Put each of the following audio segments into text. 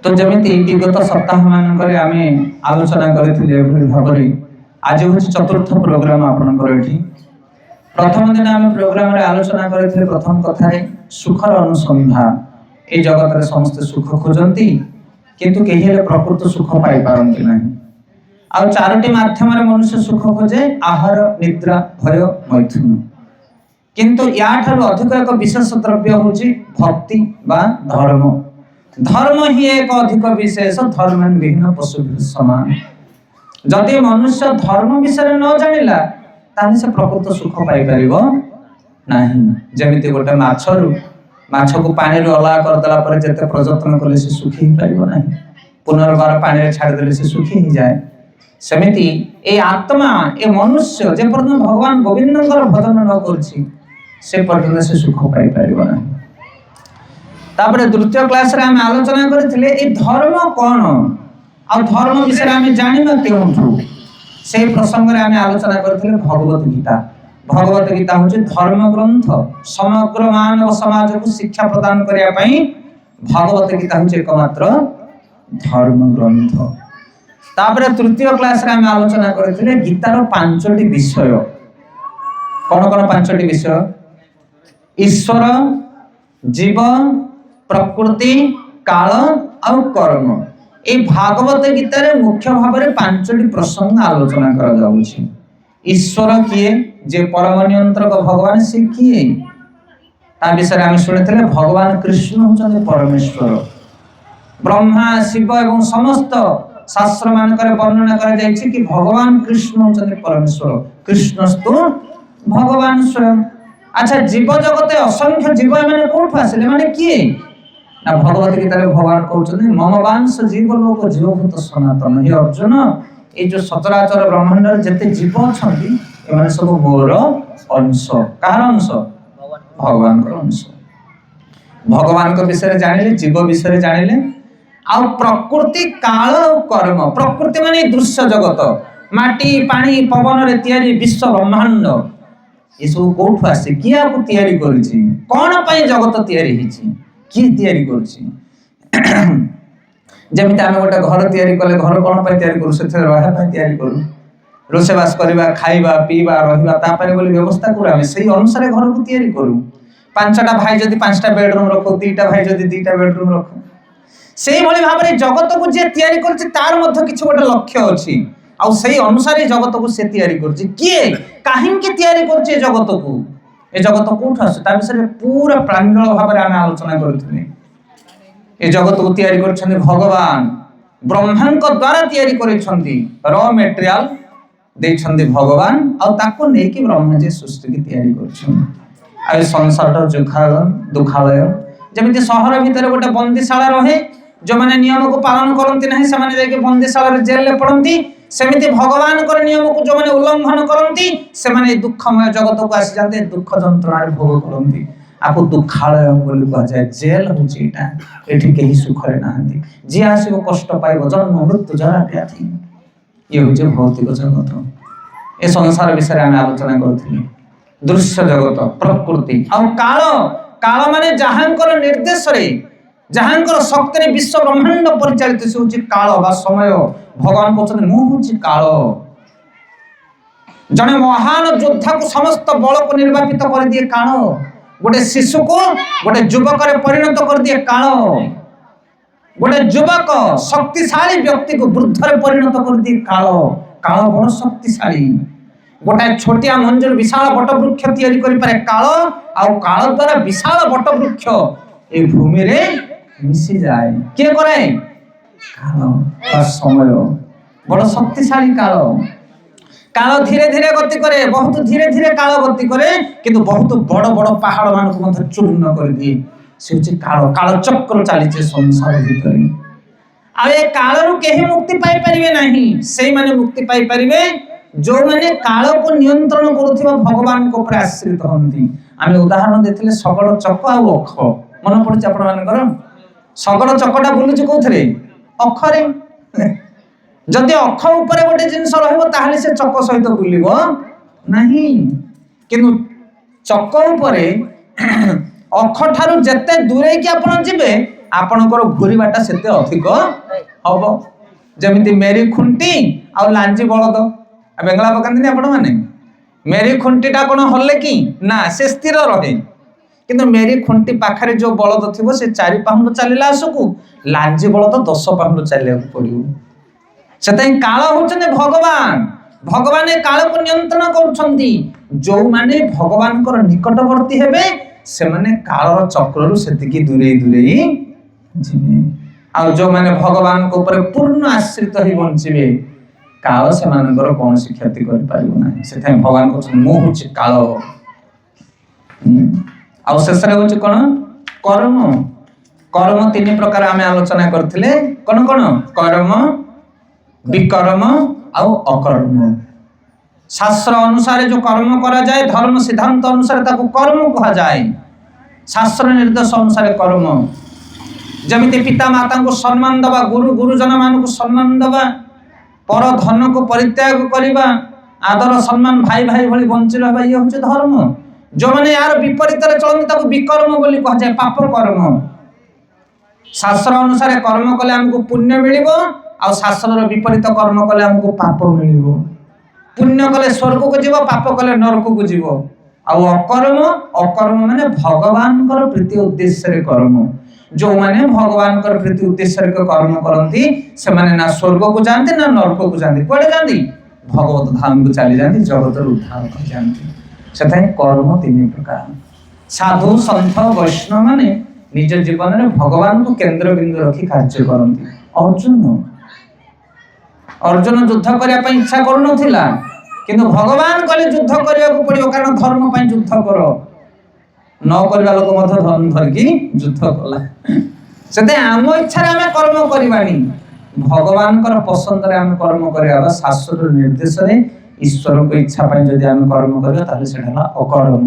तो जमिति विगत सप्ताह मानकरे आमे आलोचना करथिले एभली भाबरे आज होछि चतुर्थ प्रोग्राम आपनकर एठी। प्रथम दिन आमे प्रोग्राम रे आलोचना करथिले प्रथम कथा रे सुखर अनुसंधान। ए जगत रे समस्त सुख खोजंती किंतु केही हेले प्रकृत सुख पाई पारंती नाही। आ चारोटी माध्यम रे मनुष्य सुख खोजे आहार निद्रा भय मैथुन। किंतु या ठाରୁ अधिक एक विशेष द्रव्य होछि भक्ति बा धर्म। धर्म ही एक अधिक विशेष धर्म विभिन्न पशु समान। जदि मनुष्य धर्म विषय न जानिला तानि से प्रकृत सुख पाई परिबो नाही। जेमिति गोटे माछरु माछ को पानी रे अलग कर देला पर जते प्रयत्न कले से सुखी परिबो नाही। पुनर्बार पानी रे छाड़ देले से सुखी ही जाए। सेमिति ए आत्मा ए मनुष्य जे पर्यंत भगवान गोविंदंकर भजन न करछि से पर्यंत से सुख पाई परिबो नाही। तापरे द्वितीय क्लास रे हम आलोचना करथिले ए धर्म कोन आ धर्म विषय हम जानिबा केउठु से प्रसंग रे हम आलोचना करथिले भगवत गीता। भगवत गीता होछि धर्म ग्रंथ। समग्र मानव समाज को शिक्षा प्रदान करिया पई भगवत गीता होछि एकमात्र धर्म ग्रंथ। तापरे तृतीय क्लास रे हम आलोचना करथिले गीतार पांचटी विषय। कोन कोन पांचटी विषय? ईश्वर, जीव, प्रकृति, काल और कर्म। ए भागवत गीता रे मुख्य भाव रे पांचटी प्रसंग आलोचना करा जाउछि। ईश्वर किए जे परम नियंत्रक भगवान से किए ता विषय हम सुनिथिले भगवान कृष्ण होचन परमेश्वर। ब्रह्मा शिव एवं समस्त शास्त्र मानकर वर्णना करा जायछि कि भगवान कृष्ण होचन परमेश्वर। कृष्णस्तु भगवान स्वयं। अच्छा जीव जगत असंख्य जीव माने कोठु आसिले माने किए ना भगवत गीता रे भगवान कहउछन मम वांश जीव लोक जीवभूत सनातन। हे अर्जुन ए जो सचराचर ब्रह्मांड रे जते जीव अछंती ए माने सब मोर अंश। कार अंश? भगवान को अंश। भगवान को विषय जानिले, जीव विषय जानिले। आ प्रकृति, काल और कर्म। प्रकृति माने दृश्य जगत, माटी पानी पवन रे तयारी विश्व ब्रह्मांड। ये सब कोठु आसे? किया को तयारी करछि? कोन पई जगत तयारी हिछि? की तयारी करछि? जेमिति आमे गोटे घर तयारी कले घर कोन पई तयारी करू? सेथे रहबा पई तयारी करू। रोसेबास करबा, खाइबा, पीबा, रहिबा ता पई बोली व्यवस्था करू। आमे सेही अनुसार घर को तयारी करू। पांचटा भाई जदि पांचटा बेडरूम रखो, तीटा भाई जदि तीटा बेडरूम रखो, सेही भली भाबरे जगत को जे तयारी करछि तार मध्ये किछ गोटे लक्ष्य अछि। आ सेही अनुसार जगत को से तयारी करछि। किए काहिन के तयारी करछि जगत को? ए जगत कोठु आसे ता विषय पूरा प्रांजल भाबरे आमे आलोचना करथिले। ए जगत को तयारी करछन्ते भगवान। ब्रह्मांक द्वारा तयारी करिसन्ती। रॉ मटेरियल देछन्ते भगवान आ ताको नै कि ब्रह्मा जे सृष्टि की तयारी करछन। आ संसारटा दुखालय जेमिति शहर भीतर गोटे बंदीशाला रहे, जो माने नियम को पालन करंती नहीं से माने जाके बंदीशाला रे जेल ले पड़ंती। सेमिति भगवान कर नियम को जो माने उल्लंघन करंती से माने दुखमय जगत को आसी जाते, दुख जंत्रणा रे भोग करंती। आपको दुखालय बोली कह जाए। जेल होची एटा। एठी केही सुख रे नाहंती। जे आसी को कष्ट पाइबो, जन्म मृत्यु जरा व्याधि। ये होची भौतिक जगत। ए संसार विषय हम आलोचना करथिले। दृश्य जगत, प्रकृति और काल। काल माने जहांकर निर्देश रे, जहांकर शक्ति रे विश्व ब्रह्मांड परिचालित से होची काल बा समय। भगवान कहछन मु होची काल। जने महान योद्धा को समस्त बल को निर्वापित कर दिए काल। गोटे शिशु को गोटे युवक रे परिणत कर दिए काल। गोटे युवक शक्तिशाली व्यक्ति को वृद्ध रे परिणत कर दिए काल। काल बड़ शक्तिशाली। गोटे छोटिया मंजूर विशाल बट वृक्ष तैयारी करि पारे काल। आ काल द्वारा विशाल बट वृक्ष ए भूमि रे मिसी जाए। के करे? काल बा समय। बड़ शक्तिशाली काल। काल धीरे धीरे गति करे, बहुत धीरे धीरे काल गति करे, किंतु बहुत बड़ बड़ पहाड़ मान को मत चूर्ण कर दिए। से होची काल। काल चक्र चली छे संसार भीतर। आ ए काल रु केही मुक्ति पाई परिबे नाही। सेही माने मुक्ति पाई परिबे जो माने काल को नियंत्रण करूथिबा भगवान को ऊपर आश्रित हंती। आमे उदाहरण देथिले सगड़ चक आ अख। मन पड़छ आपण मानकर? सगड़ चकटा बुलुछ कोथरे? अखरे। जदि अख ऊपर गोटे जिंस रहइबो ताहाले से चक सहित बुलिबो नाही। किंतु चक ऊपर अख ठारू जते दूरे कि आपण जिबे आपणकर घूरवाटा से अधिक हम जमी मेरी खुंटी आ लांजी बलद बेंगला पकानी आपण मैंने मेरी खुंटीटा कौन हल्ले कि ना से स्थिर रहे किंतु मेरी खुंटी पाखरे जो बलद थी से 4 पाहुंड चलला आसकू लांजी बलद 10 पाहुंड चलिया पड़ो से काल होचने भगवान भगवान काल को नियंत्रण करुछंती जो माने भगवान को निकटवर्ती हेबे से माने कालर चक्ररु सेतिकी दूरे दूरे जीवे आ जो माने भगवान को ऊपर पूर्ण आश्रित ही बंचिबे काल से मानकर कौन सी क्षति कर पारिबो ना से भगवान को मु होछि काल आ शेष रे होछि कोन कर्म कर्म 3 प्रकार आमे आलोचना करथिले कोन कोन कर्म विकर्म आउ अकर्म शास्त्र अनुसार जो कर्म करा जाए धर्म सिद्धांत अनुसार ताको कर्म कहा जाए शास्त्र निर्देश अनुसार कर्म जमिति पिता माता को सम्मान दबा गुरु गुरुजन मान को सम्मान दबा पर धन को परित्याग करवा आदर सम्मान भाई भाई भली बंची रहा ये हूँ धर्म जो मैंने यार विपरीत चलते विकर्म बोली कह जाए पाप कर्म शास्त्र अनुसार कर्म कले हमको पुण्य मिलिबो आ शास्त्र विपरीत कर्म कले हमको पाप मिलिबो पुण्य कले स्वर्ग को जीव पाप कले नरक को जीव आ अकर्म अकर्म माने भगवान कर प्रीति उद्देश्य रे कर्म जो माने भगवान कर प्रीति उद्देश्य रे कर्म करंती से माने ना स्वर्ग को जानते ना नरक को जानते कोडे जानती भगवत धाम को चली जानती जगत रो उद्धार कर जानती सेथाय कर्म 3 प्रकार साधु संत वैष्णव माने निज जीवन में भगवान को केंद्र बिंदु रखी कार्य करती अर्जुन युद्ध करने इच्छा करुनथिला किंतु भगवान कहले युद्ध करने को पड़ो कारण धर्म पर युद्ध कर न करवा लोक मध्य धर्म धरकी युद्ध कला से आम इच्छा आम कर्म करवानी भगवान पसंद रे आम कर्म करवा शास्त्र निर्देश रे ईश्वर को इच्छा पाई जदि आम कर्म करवा ताले सेटा अकर्म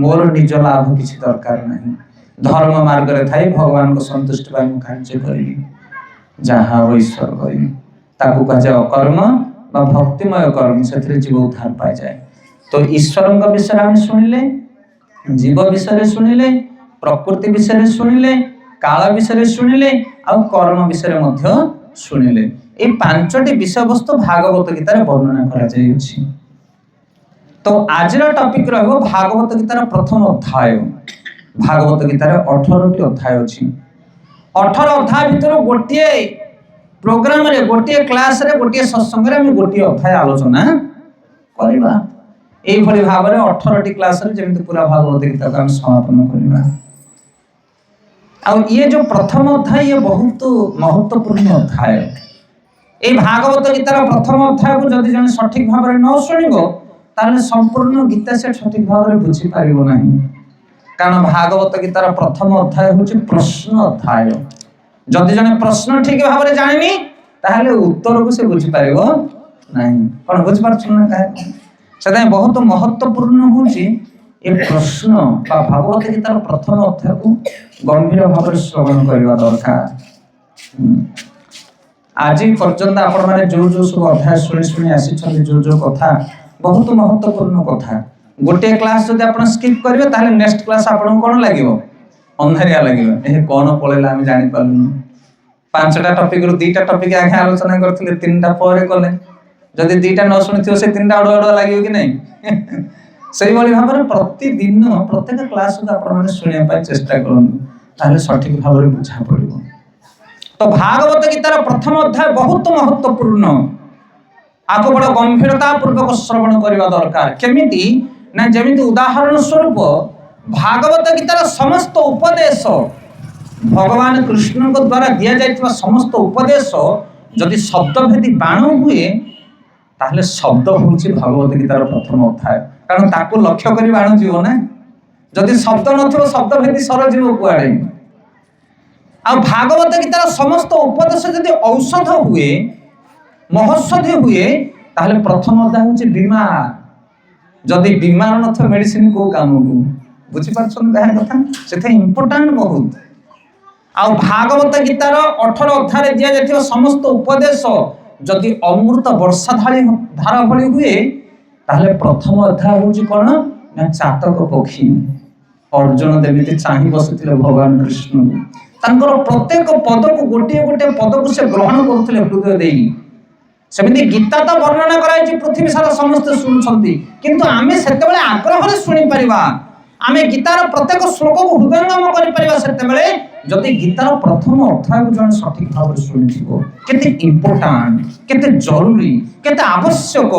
मोर निज लाभ किसी दरकार नहीं धर्म मार्ग रे थाई भगवान को संतुष्ट पाई कार्य करी जहाँ ईश्वर करी ताकू कह जाए अकर्म बा भक्तिमय कर्म से जीव उद्धार पाई जाए तो ईश्वर विषय आम शुणिले जीव विषय शुणिले प्रकृति विषय शुणिले काल विषय शुणिले आ कर्म विषय शुणिले ये 5टी विषय वस्तु भागवत गीतार वर्णना करा जायछि तो आज टॉपिक रहिबो भागवत गीतार प्रथम अध्याय भागवत गीतार 18टी अध्याय अछि 18 अध्याय भितर गोटिए प्रोग्राम रे गोटिए क्लास रे गोटिए सत्संग रे हम गोटिए अध्याय आलोचना करबा एई भली भाव रे 18टी क्लास रे जेमिति पूरा भागवत गीता का हम समापन करबा आ ये जो प्रथम अध्याय ये बहुत महत्वपूर्ण अध्याय ए भागवत गीतार प्रथम अध्याय को जदि जने सठिक भाव रे न सुनिबो ताले संपूर्ण गीता से सठिक भाव रे बुझी पारिबो नाही कारण भागवत गीतार प्रथम अध्याय होछि प्रश्न अध्याय जदि जने प्रश्न ठीक भाव रे जानिनी ताले उत्तर को से बुझी पारिबो नाही कोन बुझी पारछु ना काहे सदा बहुत महत्वपूर्ण होछि ए प्रश्न बा भागवत गीतार प्रथम अध्याय को गंभीर भाव रे श्रवण करबा दरकार आज पर्यंत आपण माने जो सब अध्याय सुनी सुनी आसी छथि जो कथा बहुत महत्वपूर्ण कथा गोटे क्लास जदि आपण स्किप करिवे ताले नेक्स्ट क्लास आपण कोन लागिवो अंधारिया लागिवो ए कोन पळेला हम जानि पालु 5टा टॉपिक रु 2टा टॉपिक आगे आलोचना करथिले 3टा परे कले जदि 2टा न सुनिथियो से 3टा अडो लागिवो कि नै सही वाली भाव रे प्रतिदिन प्रत्येक क्लास को आपण माने सुनिया पाई चेष्टा करन ताले सठिक भाव रे बुझा पड़िबो तो भागवत गीतार प्रथम अध्याय बहुत महत्वपूर्ण आपको बड़ गंभीरता पूर्वक श्रवण करबा दरकार केमिति ना जेमिति उदाहरण स्वरूप भागवत गीतार समस्त उपदेश भगवान कृष्ण को द्वारा दिया जाइतबा समस्त उपदेश जदि शब्द भेदी बाण हुए ताहले शब्द होछि भागवत गीतार प्रथम अध्याय कारण ताको लक्ष्य करी बाण जीव ना जदि शब्द नथिबो शब्द भेदी सर जीव कुआडे आ भागवत गीतार समस्त उपदेश जदि औषध हुए महौषधि हुए ताहले प्रथम अध्याय होछि बीमार जदि बीमार नथ मेडिसिन को काम को बुझी पाछन कहा कथा सेथे इंपोर्टेंट बहुत आ भागवत गीतार 18 अध्याय दिया जाथिबा समस्त उपदेश जदि अमृत वर्षा धारा भली हुए ताहले प्रथम अध्याय होछि कोन ना चातक पक्षी अर्जुन देमिति चाहि बसिथिले भगवान कृष्ण ତାଙ୍କର ପ୍ରତ୍ୟେକ ପଦକୁ ଗୋଟିଏ ଗୋଟିଏ ପଦକୁ ସେ ଗ୍ରହଣ କରୁଥିଲେ ହୃଦୟ ଦେଇ। ସେମିତି ଗୀତା ତ ବର୍ଣ୍ଣନା କରାଯାଇଛି, ପୃଥିବୀ ସାରା ସମସ୍ତେ ଶୁଣୁଛନ୍ତି, କିନ୍ତୁ ଆମେ ସେତେବେଳେ ଆଗ୍ରହରେ ଶୁଣିପାରିବା, ଆମେ ଗୀତାର ପ୍ରତ୍ୟେକ ଶ୍ଲୋକକୁ ହୃଦୟଙ୍ଗମ କରିପାରିବା ସେତେବେଳେ ଯଦି ଗୀତାର ପ୍ରଥମ ଅଧ୍ୟାୟକୁ ଜଣେ ସଠିକ ଭାବରେ ଶୁଣିଥିବ। କେତେ ଇମ୍ପୋର୍ଟାଣ୍ଟ, କେତେ ଜରୁରୀ, କେତେ ଆବଶ୍ୟକ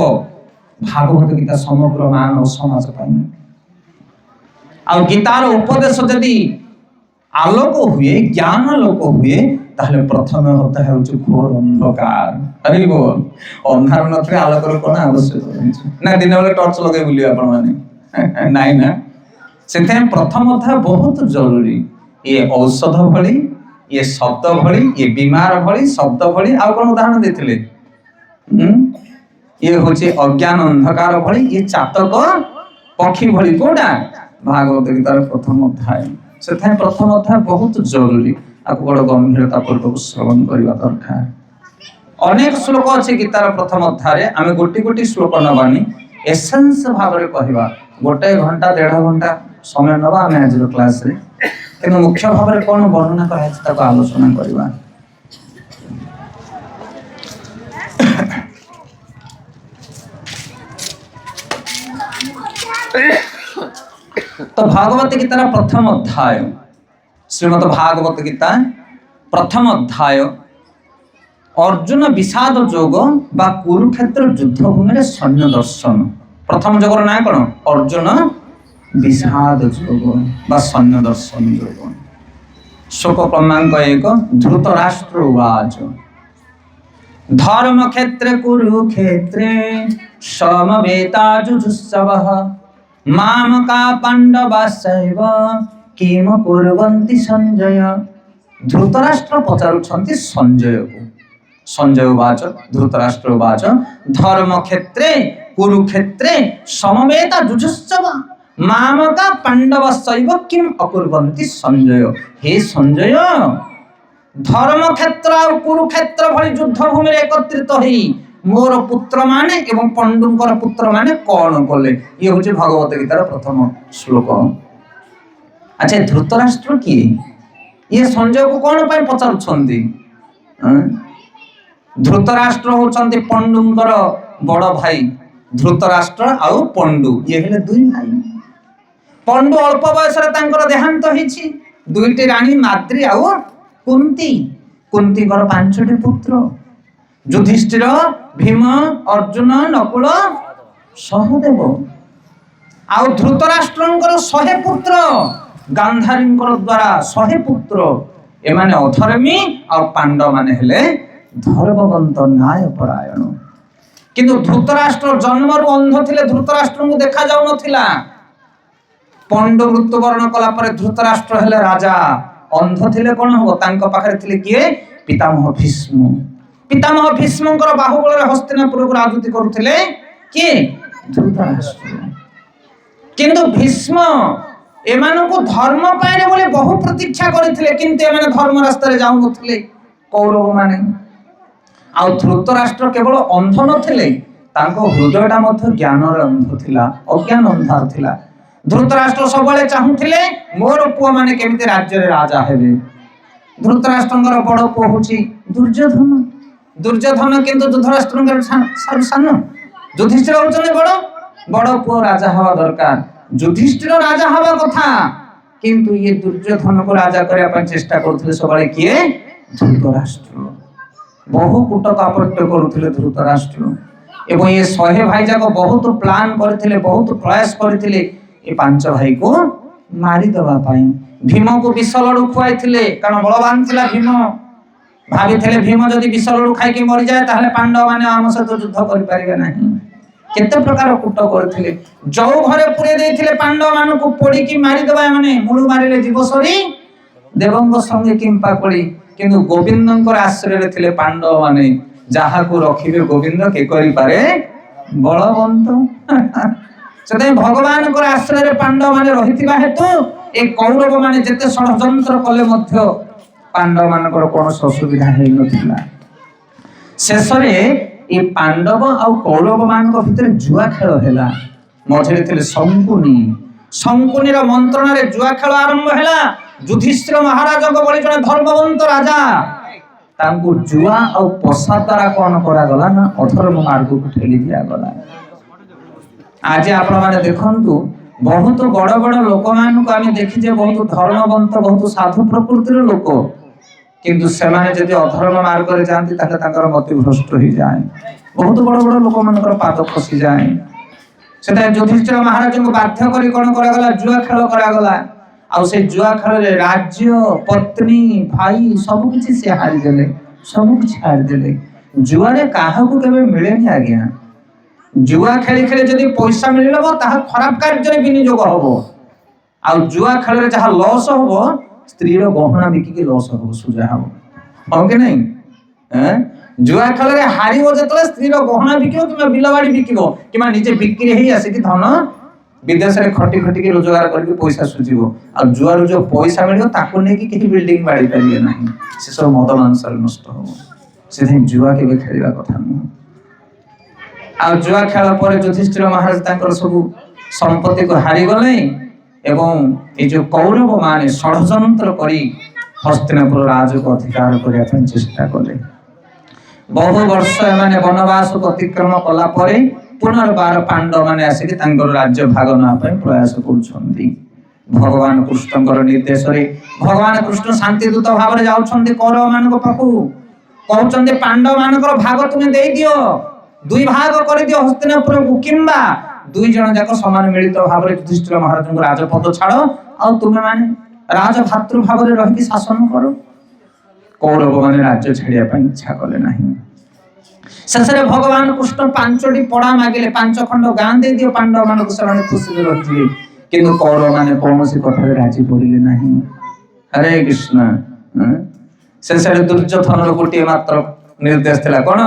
ଭାଗବତ ଗୀତା ସମଗ୍ର ମାନବ ସମାଜ ପାଇଁ। ଆଉ ଗୀତାର ଉପଦେଶ ଯଦି ଆଲୋକ ହୁଏ, ଜ୍ଞାନ ଆଲୋକ ହୁଏ, ତାହେଲେ ପ୍ରଥମ ଅଧ୍ୟାୟ ହେଉଛି ଘୋର ଅନ୍ଧକାର। ଅନ୍ଧାର ନଥିଲେ ଆଲୋକର କଣ ଆବଶ୍ୟକ ନା? ଦିନ ବେଳେ ଟର୍ଚ୍ଚ ଲଗେଇ ବୁଲିବେ ଆପଣ ମାନେ? ନାଇଁ ନା। ସେଥିପାଇଁ ପ୍ରଥମ ଅଧ୍ୟାୟ ବହୁତ ଜରୁରୀ। ଇଏ ଔଷଧ ଭଳି, ଇଏ ଶବ୍ଦ ଭଳି, ଇଏ ବିମାର ଭଳି ଶବ୍ଦ ଭଳି। ଆଉ କଣ ଉଦାହରଣ ଦେଇଥିଲେ? ଇଏ ହଉଛି ଅଜ୍ଞାନ ଅନ୍ଧକାର ଭଳି, ଇଏ ଚାତକ ପକ୍ଷୀ ଭଳି। କୋଉଟା? ଭାଗବତ ଗୀତାର ପ୍ରଥମ ଅଧ୍ୟାୟ। ସେଥିପାଇଁ ପ୍ରଥମ ଅଧ୍ୟାୟ ବହୁତ ଜରୁରୀ। ଆକୁ ବଡ଼ ଗମ୍ଭୀରତା ପୂର୍ବକ ଶ୍ରବଣ କରିବା ଦରକାର। ଅନେକ ଶ୍ଲୋକ ଅଛି ଗୀତାର ପ୍ରଥମ ଅଧ୍ୟାୟରେ, ଆମେ ଗୋଟି ଗୋଟି ଶ୍ଲୋକ ନବାନି, ଏସେନ୍ସ ଭାବରେ କହିବା। 1 ଘଣ୍ଟା 1.5 ଘଣ୍ଟା ସମୟ ନବା ଆମେ ଆଜିର କ୍ଲାସରେ, କିନ୍ତୁ ମୁଖ୍ୟ ଭାବରେ କଣ ବର୍ଣ୍ଣନା କରାଯାଇଛି ତାକୁ ଆଲୋଚନା କରିବା। ତ ଭାଗବତ ଗୀତାର ପ୍ରଥମ ଅଧ୍ୟାୟ, ଶ୍ରୀମଦ ଭାଗବତ ଗୀତା ପ୍ରଥମ ଅଧ୍ୟାୟ ଅର୍ଜୁନ ବିଷାଦ ଯୋଗ ବା କୁରୁକ୍ଷେତ୍ର ଯୁଦ୍ଧ ଭୂମିରେ ସୈନ୍ୟ ଦର୍ଶନ। ପ୍ରଥମ ଯୋଗର ନାଁ କଣ? ଅର୍ଜୁନ ବିଷାଦ ଯୋଗ ବା ସୈନ୍ୟ ଦର୍ଶନ ଯୋଗ। ଶୋକ କ୍ରମାଙ୍କ 1। ଧୃତରାଷ୍ଟ୍ର ଉବାଚ ଧର୍ମକ୍ଷେତ୍ରେ କୁରୁକ୍ଷେତ୍ରେ ସମବେତା ଯୁଯୁତ୍ସବଃ ମାମକା ପାଣ୍ଡବାଶ୍ଚୈବ କିମ କୁର୍ବନ୍ତି ସଞ୍ଜୟ। ଧୃତରାଷ୍ଟ୍ର ପଚାରୁଛନ୍ତି ସଞ୍ଜୟକୁ। ସଞ୍ଜୟ ଉବାଚ ଧୃତରାଷ୍ଟ୍ର ଉବାଚ ଧର୍ମକ୍ଷେତ୍ରେ କୁରୁକ୍ଷେତ୍ରେ ସମବେତା ଯୁଯୁତ୍ସବ ମାମକା ପାଣ୍ଡବାଶ୍ଚୈବ କିମ ଅକୁର୍ବନ୍ତି ସଞ୍ଜୟ। ହେ ସଞ୍ଜୟ, ଧର୍ମକ୍ଷେତ୍ର ଆଉ କୁରୁକ୍ଷେତ୍ର ଭଳି ଯୁଦ୍ଧ ଭୂମିରେ ଏକତ୍ରିତ ହୋଇ ମୋର ପୁତ୍ର ମାନେ ଏବଂ ପଣ୍ଡୁଙ୍କର ପୁତ୍ର ମାନେ କଣ କଲେ? ଇଏ ହଉଛି ଭଗବତ ଗୀତାର ପ୍ରଥମ ଶ୍ଲୋକ। ଆଚ୍ଛା, ଧୃତରାଷ୍ଟ୍ର କିଏ? ଇଏ ସଞ୍ଜୟକୁ କଣ ପାଇଁ ପଚାରୁଛନ୍ତି? ଧୃତରାଷ୍ଟ୍ର ହଉଛନ୍ତି ପଣ୍ଡୁଙ୍କର ବଡ ଭାଇ। ଧୃତରାଷ୍ଟ୍ର ଆଉ ପଣ୍ଡୁ ଇଏ ହେଲେ 2 ଭାଇ। ପଣ୍ଡୁ ଅଳ୍ପ ବୟସରେ ତାଙ୍କର ଦେହାନ୍ତ ହେଇଛି। 2ଟି ରାଣୀ ମାଦ୍ରୀ ଆଉ କୁନ୍ତି। କୁନ୍ତିଙ୍କର 5ଟି ପୁତ୍ର, ଯୁଧିଷ୍ଠିର, ଭୀମ, ଅର୍ଜୁନ, ନକୁଳ, ସହଦେବ। ଆଉ ଧୃତରାଷ୍ଟ୍ରଙ୍କର 100 ପୁତ୍ର, ଗାନ୍ଧାରୀଙ୍କର ଦ୍ୱାରା 100 ପୁତ୍ର। ଏମାନେ ଅଧର୍ମୀ ଆଉ ପାଣ୍ଡବ ମାନେ ହେଲେ ଧର୍ମବନ୍ତ ନ୍ୟାୟପରାୟଣ। କିନ୍ତୁ ଧୃତରାଷ୍ଟ୍ର ଜନ୍ମରୁ ଅନ୍ଧ ଥିଲେ, ଧୃତରାଷ୍ଟ୍ରଙ୍କୁ ଦେଖା ଯାଉନଥିଲା। ପଣ୍ଡୁ ମୃତ୍ୟୁବରଣ କଲା ପରେ ଧୃତରାଷ୍ଟ୍ର ହେଲେ ରାଜା। ଅନ୍ଧ ଥିଲେ କଣ ହବ? ତାଙ୍କ ପାଖରେ ଥିଲେ କିଏ? ପିତାମହ ଭୀଷ୍ମ। ପିତାମହ ଭୀଷ୍ମଙ୍କର ବାହୁବଳରେ ହସ୍ତିନାପୁରକୁ ରାଜୁତି କରୁଥିଲେ କିଏ? ଧୃତରାଷ୍ଟ୍ର। କିନ୍ତୁ ଭୀଷ୍ମ ଏମାନଙ୍କୁ ଧର୍ମ ପାଇବେ ବୋଲି ବହୁ ପ୍ରତୀକ୍ଷା କରିଥିଲେ, କିନ୍ତୁ ଏମାନେ ଧର୍ମ ରାସ୍ତାରେ ଯାଉନଥିଲେ କୌରବ ମାନେ। ଆଉ ଧୃତରାଷ୍ଟ୍ର କେବଳ ଅନ୍ଧ ନଥିଲେ, ତାଙ୍କ ହୃଦୟଟା ମଧ୍ୟ ଜ୍ଞାନର ଅନ୍ଧ ଥିଲା, ଅଜ୍ଞାନ ଅନ୍ଧାର ଥିଲା। ଧୃତରାଷ୍ଟ୍ର ସବୁବେଳେ ଚାହୁଁଥିଲେ ମୋର ପୁଅ ମାନେ କେମିତି ରାଜ୍ୟରେ ରାଜା ହେବେ। ଧୃତରାଷ୍ଟ୍ରଙ୍କର ବଡ ପୁଅ ହଉଛି ଦୁର୍ଯ୍ୟୋଧନ। ଦୁର୍ଯ୍ୟୋଧନ କିନ୍ତୁ ଧୃତରାଷ୍ଟ୍ରଙ୍କର ସାନ। ଯୁଧିଷ୍ଠିର ହଉଛନ୍ତି ବଡ ପୁଅ ରାଜା ହବା ଦରକାର। ଯୁଧିଷ୍ଠିର ରାଜା ହବା କଥା, କିନ୍ତୁ ଇଏ ଦୁର୍ଯ୍ୟୋଧନକୁ ରାଜା କରିବା ପାଇଁ ଚେଷ୍ଟା କରୁଥିଲେ ସବୁବେଳେ କିଏ? ଧୃତରାଷ୍ଟ୍ର। ବହୁ କୂଟ କାପଟ୍ୟ କରୁଥିଲେ ଧୃତରାଷ୍ଟ୍ର। ଏବଂ ଏ 100 ଭାଇ ଯାକ ବହୁତ ପ୍ଲାନ କରିଥିଲେ, ବହୁତ ପ୍ରୟାସ କରିଥିଲେ ଏ 5 ଭାଇକୁ ମାରିଦେବା ପାଇଁ। ଭୀମକୁ ବିଷ ଲଡୁ ଖୁଆଇଥିଲେ, କାରଣ ବଳବାନ ଥିଲା ଭୀମ। ଭାବିଥିଲେ ଭୀମ ଯଦି ବିଷ ଲଡୁ ଖାଇକି ମରିଯାଏ ତାହେଲେ ପାଣ୍ଡବ ମାନେ ଆମ ସହିତ ଯୁଦ୍ଧ କରିପାରିବେ ନାହିଁ। କେତେ ପ୍ରକାର କୂଟ କରିଥିଲେ। ଯୋଉ ଘରେ ପୁରେଇ ଦେଇଥିଲେ ପାଣ୍ଡବ ମାନଙ୍କୁ ପୋଡିକି ମାରିଦେବା, ମାନେ ମୂଳୁ ମାରିଲେ ଜୀବ ସରି ଦେବଙ୍କ ସଙ୍ଗେ କିମ୍ପା କଳି। କିନ୍ତୁ ଗୋବିନ୍ଦଙ୍କର ଆଶ୍ରୟରେ ଥିଲେ ପାଣ୍ଡବ ମାନେ, ଯାହାକୁ ରଖିବେ ଗୋବିନ୍ଦ କେ କରିପାରେ ବଳବନ୍ତ। ସେଥିପାଇଁ ଭଗବାନଙ୍କର ଆଶ୍ରୟରେ ପାଣ୍ଡବ ମାନେ ରହିଥିବା ହେତୁ ଏ କୌରବ ମାନେ ଯେତେ ଷଡ଼ଯନ୍ତ୍ର କଲେ ମଧ୍ୟ ପାଣ୍ଡବ ମାନଙ୍କର କୌଣସି ଅସୁବିଧା ହେଇନଥିଲା। ଶେଷରେ ଏ ପାଣ୍ଡବ ଆଉ କୌରବ ମାନଙ୍କ ଭିତରେ ଜୁଆ ଖେଳ ହେଲା। ମଝିରେ ଥିଲେ ଶଙ୍କୁନି। ଶଙ୍କୁନିର ମନ୍ତ୍ରଣାରେ ଜୁଆ ଖେଳ ଆରମ୍ଭ ହେଲା। ଯୁଧିଷ୍ଠିର ମହାରାଜଙ୍କ ଭଳି ଜଣେ ଧର୍ମବନ୍ତ ରାଜା ତାଙ୍କୁ ଜୁଆ ଆଉ ପଶା ଦ୍ୱାରା କଣ କରାଗଲା ନା ଅଧର୍ମ ମାର୍ଗକୁ ଠେଲି ଦିଆଗଲା। ଆଜି ଆପଣମାନେ ଦେଖନ୍ତୁ ବହୁତ ବଡ ବଡ ଲୋକମାନଙ୍କୁ ଆମେ ଦେଖିଛେ ବହୁତ ଧର୍ମବନ୍ତ ବହୁତ ସାଧୁ ପ୍ରକୃତିର ଲୋକ, କିନ୍ତୁ ସେମାନେ ଯଦି ଅଧର୍ମ ମାର୍ଗରେ ଯାଆନ୍ତି ତାହେଲେ ତାଙ୍କର ମତି ଭ୍ରଷ୍ଟ ହେଇଯାଏ। ବହୁତ ବଡ ବଡ ଲୋକମାନଙ୍କର ପାଦ ଖସିଯାଏ। ସେଟା ଯୁଧିଷ୍ଠିର ମହାରାଜଙ୍କୁ ବାଧ୍ୟ କରି କଣ କରାଗଲା, ଜୁଆ ଖେଳ କରାଗଲା। ଆଉ ସେ ଜୁଆ ଖେଳରେ ରାଜ୍ୟ ପତ୍ନୀ ଭାଇ ସବୁ କିଛି ସେ ହାରିଦେଲେ, ସବୁ କିଛି ହାରିଦେଲେ। ଜୁଆରେ କାହାକୁ କେବେ ମିଳେନି ଆଜ୍ଞା। ଜୁଆ ଖେଳି ଖେଳି ଯଦି ପଇସା ମିଳିବ ତାହା ଖରାପ କାର୍ଯ୍ୟରେ ବିନିଯୋଗ ହବ। ଆଉ ଜୁଆ ଖେଳରେ ଯାହା ଲସ୍ ହବ, ସ୍ତ୍ରୀର ଗହଣା ବିକିକି ଲସ୍ ହବ, ସୁଜା ହବ, ହଁ କି ନାଇଁ? ଜୁଆ ଖେଳରେ ହାରିବ ଯେତେବେଳେ ସ୍ତ୍ରୀର ଗହଣା ବିକିବ କିମ୍ବା ବିଲବାଡି ବିକିବ କିମ୍ବା ନିଜେ ବିକ୍ରି ହେଇ ଆସିକି ଧନ ବିଦେଶରେ ଖଟି ଖଟିକି ରୋଜଗାର କରିକି ପଇସା ସୁଝିବ। ଆଉ ଜୁଆରୁ ଯୋଉ ପଇସା ମିଳିବ ତାକୁ ନେଇକି କିଛି ବିଲ୍ଡିଂ ବାଡି ପାରିବେ ନାହିଁ, ସେ ସବୁ ମଦ ମାଂସରେ ନଷ୍ଟ ହବ। ସେଥିପାଇଁ ଜୁଆ କେବେ ଖେଳିବା କଥା ନୁହଁ। ଆଉ ଜୁଆ ଖେଳ ପରେ ଯୁଧିଷ୍ଠିର ମହାରାଜ ତାଙ୍କର ସବୁ ସମ୍ପତ୍ତିକୁ ହାରିଗଲେ ଏବଂ ଏ ଯୋଉ କୌରବ ମାନେ ଷଡ଼ଯନ୍ତ୍ର କରି ହସ୍ତିନାପୁର ରାଜକୁ ଅଧିକାର କରିବା ପାଇଁ ଚେଷ୍ଟା କଲେ। ବହୁ ବର୍ଷ ଏମାନେ ବନବାସକୁ ଅତିକ୍ରମ କଲା ପରେ ପୁନର୍ବାର ପାଣ୍ଡବ ମାନେ ଆସିକି ତାଙ୍କର ରାଜ୍ୟ ଭାଗ ନେବା ପାଇଁ ପ୍ରୟାସ କରୁଛନ୍ତି। ଭଗବାନ କୃଷ୍ଣଙ୍କର ନିର୍ଦ୍ଦେଶରେ ଭଗବାନ କୃଷ୍ଣ ଶାନ୍ତି ଦୂତ ଭାବରେ ଯାଉଛନ୍ତି କୌରବ ମାନଙ୍କ ପାଖକୁ, କହୁଛନ୍ତି ପାଣ୍ଡବ ମାନଙ୍କର ଭାଗ ତୁମେ ଦେଇଦିଅ, ଦୁଇ ଭାଗ କରିଦିଅ ହସ୍ତିନାପୁରକୁ, କିମ୍ବା ଦୁଇ ଜଣ ଯାକ ସମାନ ମିଳିତ ଭାବରେ ଯୁଧିଷ୍ଠିର ମହାରାଜଙ୍କୁ ରାଜପଦ ଛାଡ ଆଉ ତୁମେ ମାନେ ରାଜଭାତୃ ଭାବରେ ରହିକି ଶାସନ କର। କୌରବ ମାନେ ରାଜ୍ୟ ଛାଡିବା ପାଇଁ ଇଚ୍ଛା କଲେ ନାହିଁ। ଶେଷରେ ଭଗବାନ କୃଷ୍ଣ 5ଟି ପଡା ମାଗିଲେ, 5 ଖଣ୍ଡ ଗାଁ ଦେଇଦିଅ ପାଣ୍ଡବ ମାନଙ୍କୁ, ସେମାନେ ଖୁସିରେ ରହିଯିବେ। କିନ୍ତୁ କୌରବ ମାନେ କୌଣସି କଥାରେ ରାଜି ପଡିଲେ ନାହିଁ। ହରେ କୃଷ୍ଣ। ଶେଷରେ ଦୁର୍ଯ୍ୟୋଧନର ଗୋଟିଏ ମାତ୍ର ନିର୍ଦ୍ଦେଶ ଥିଲା, କଣ?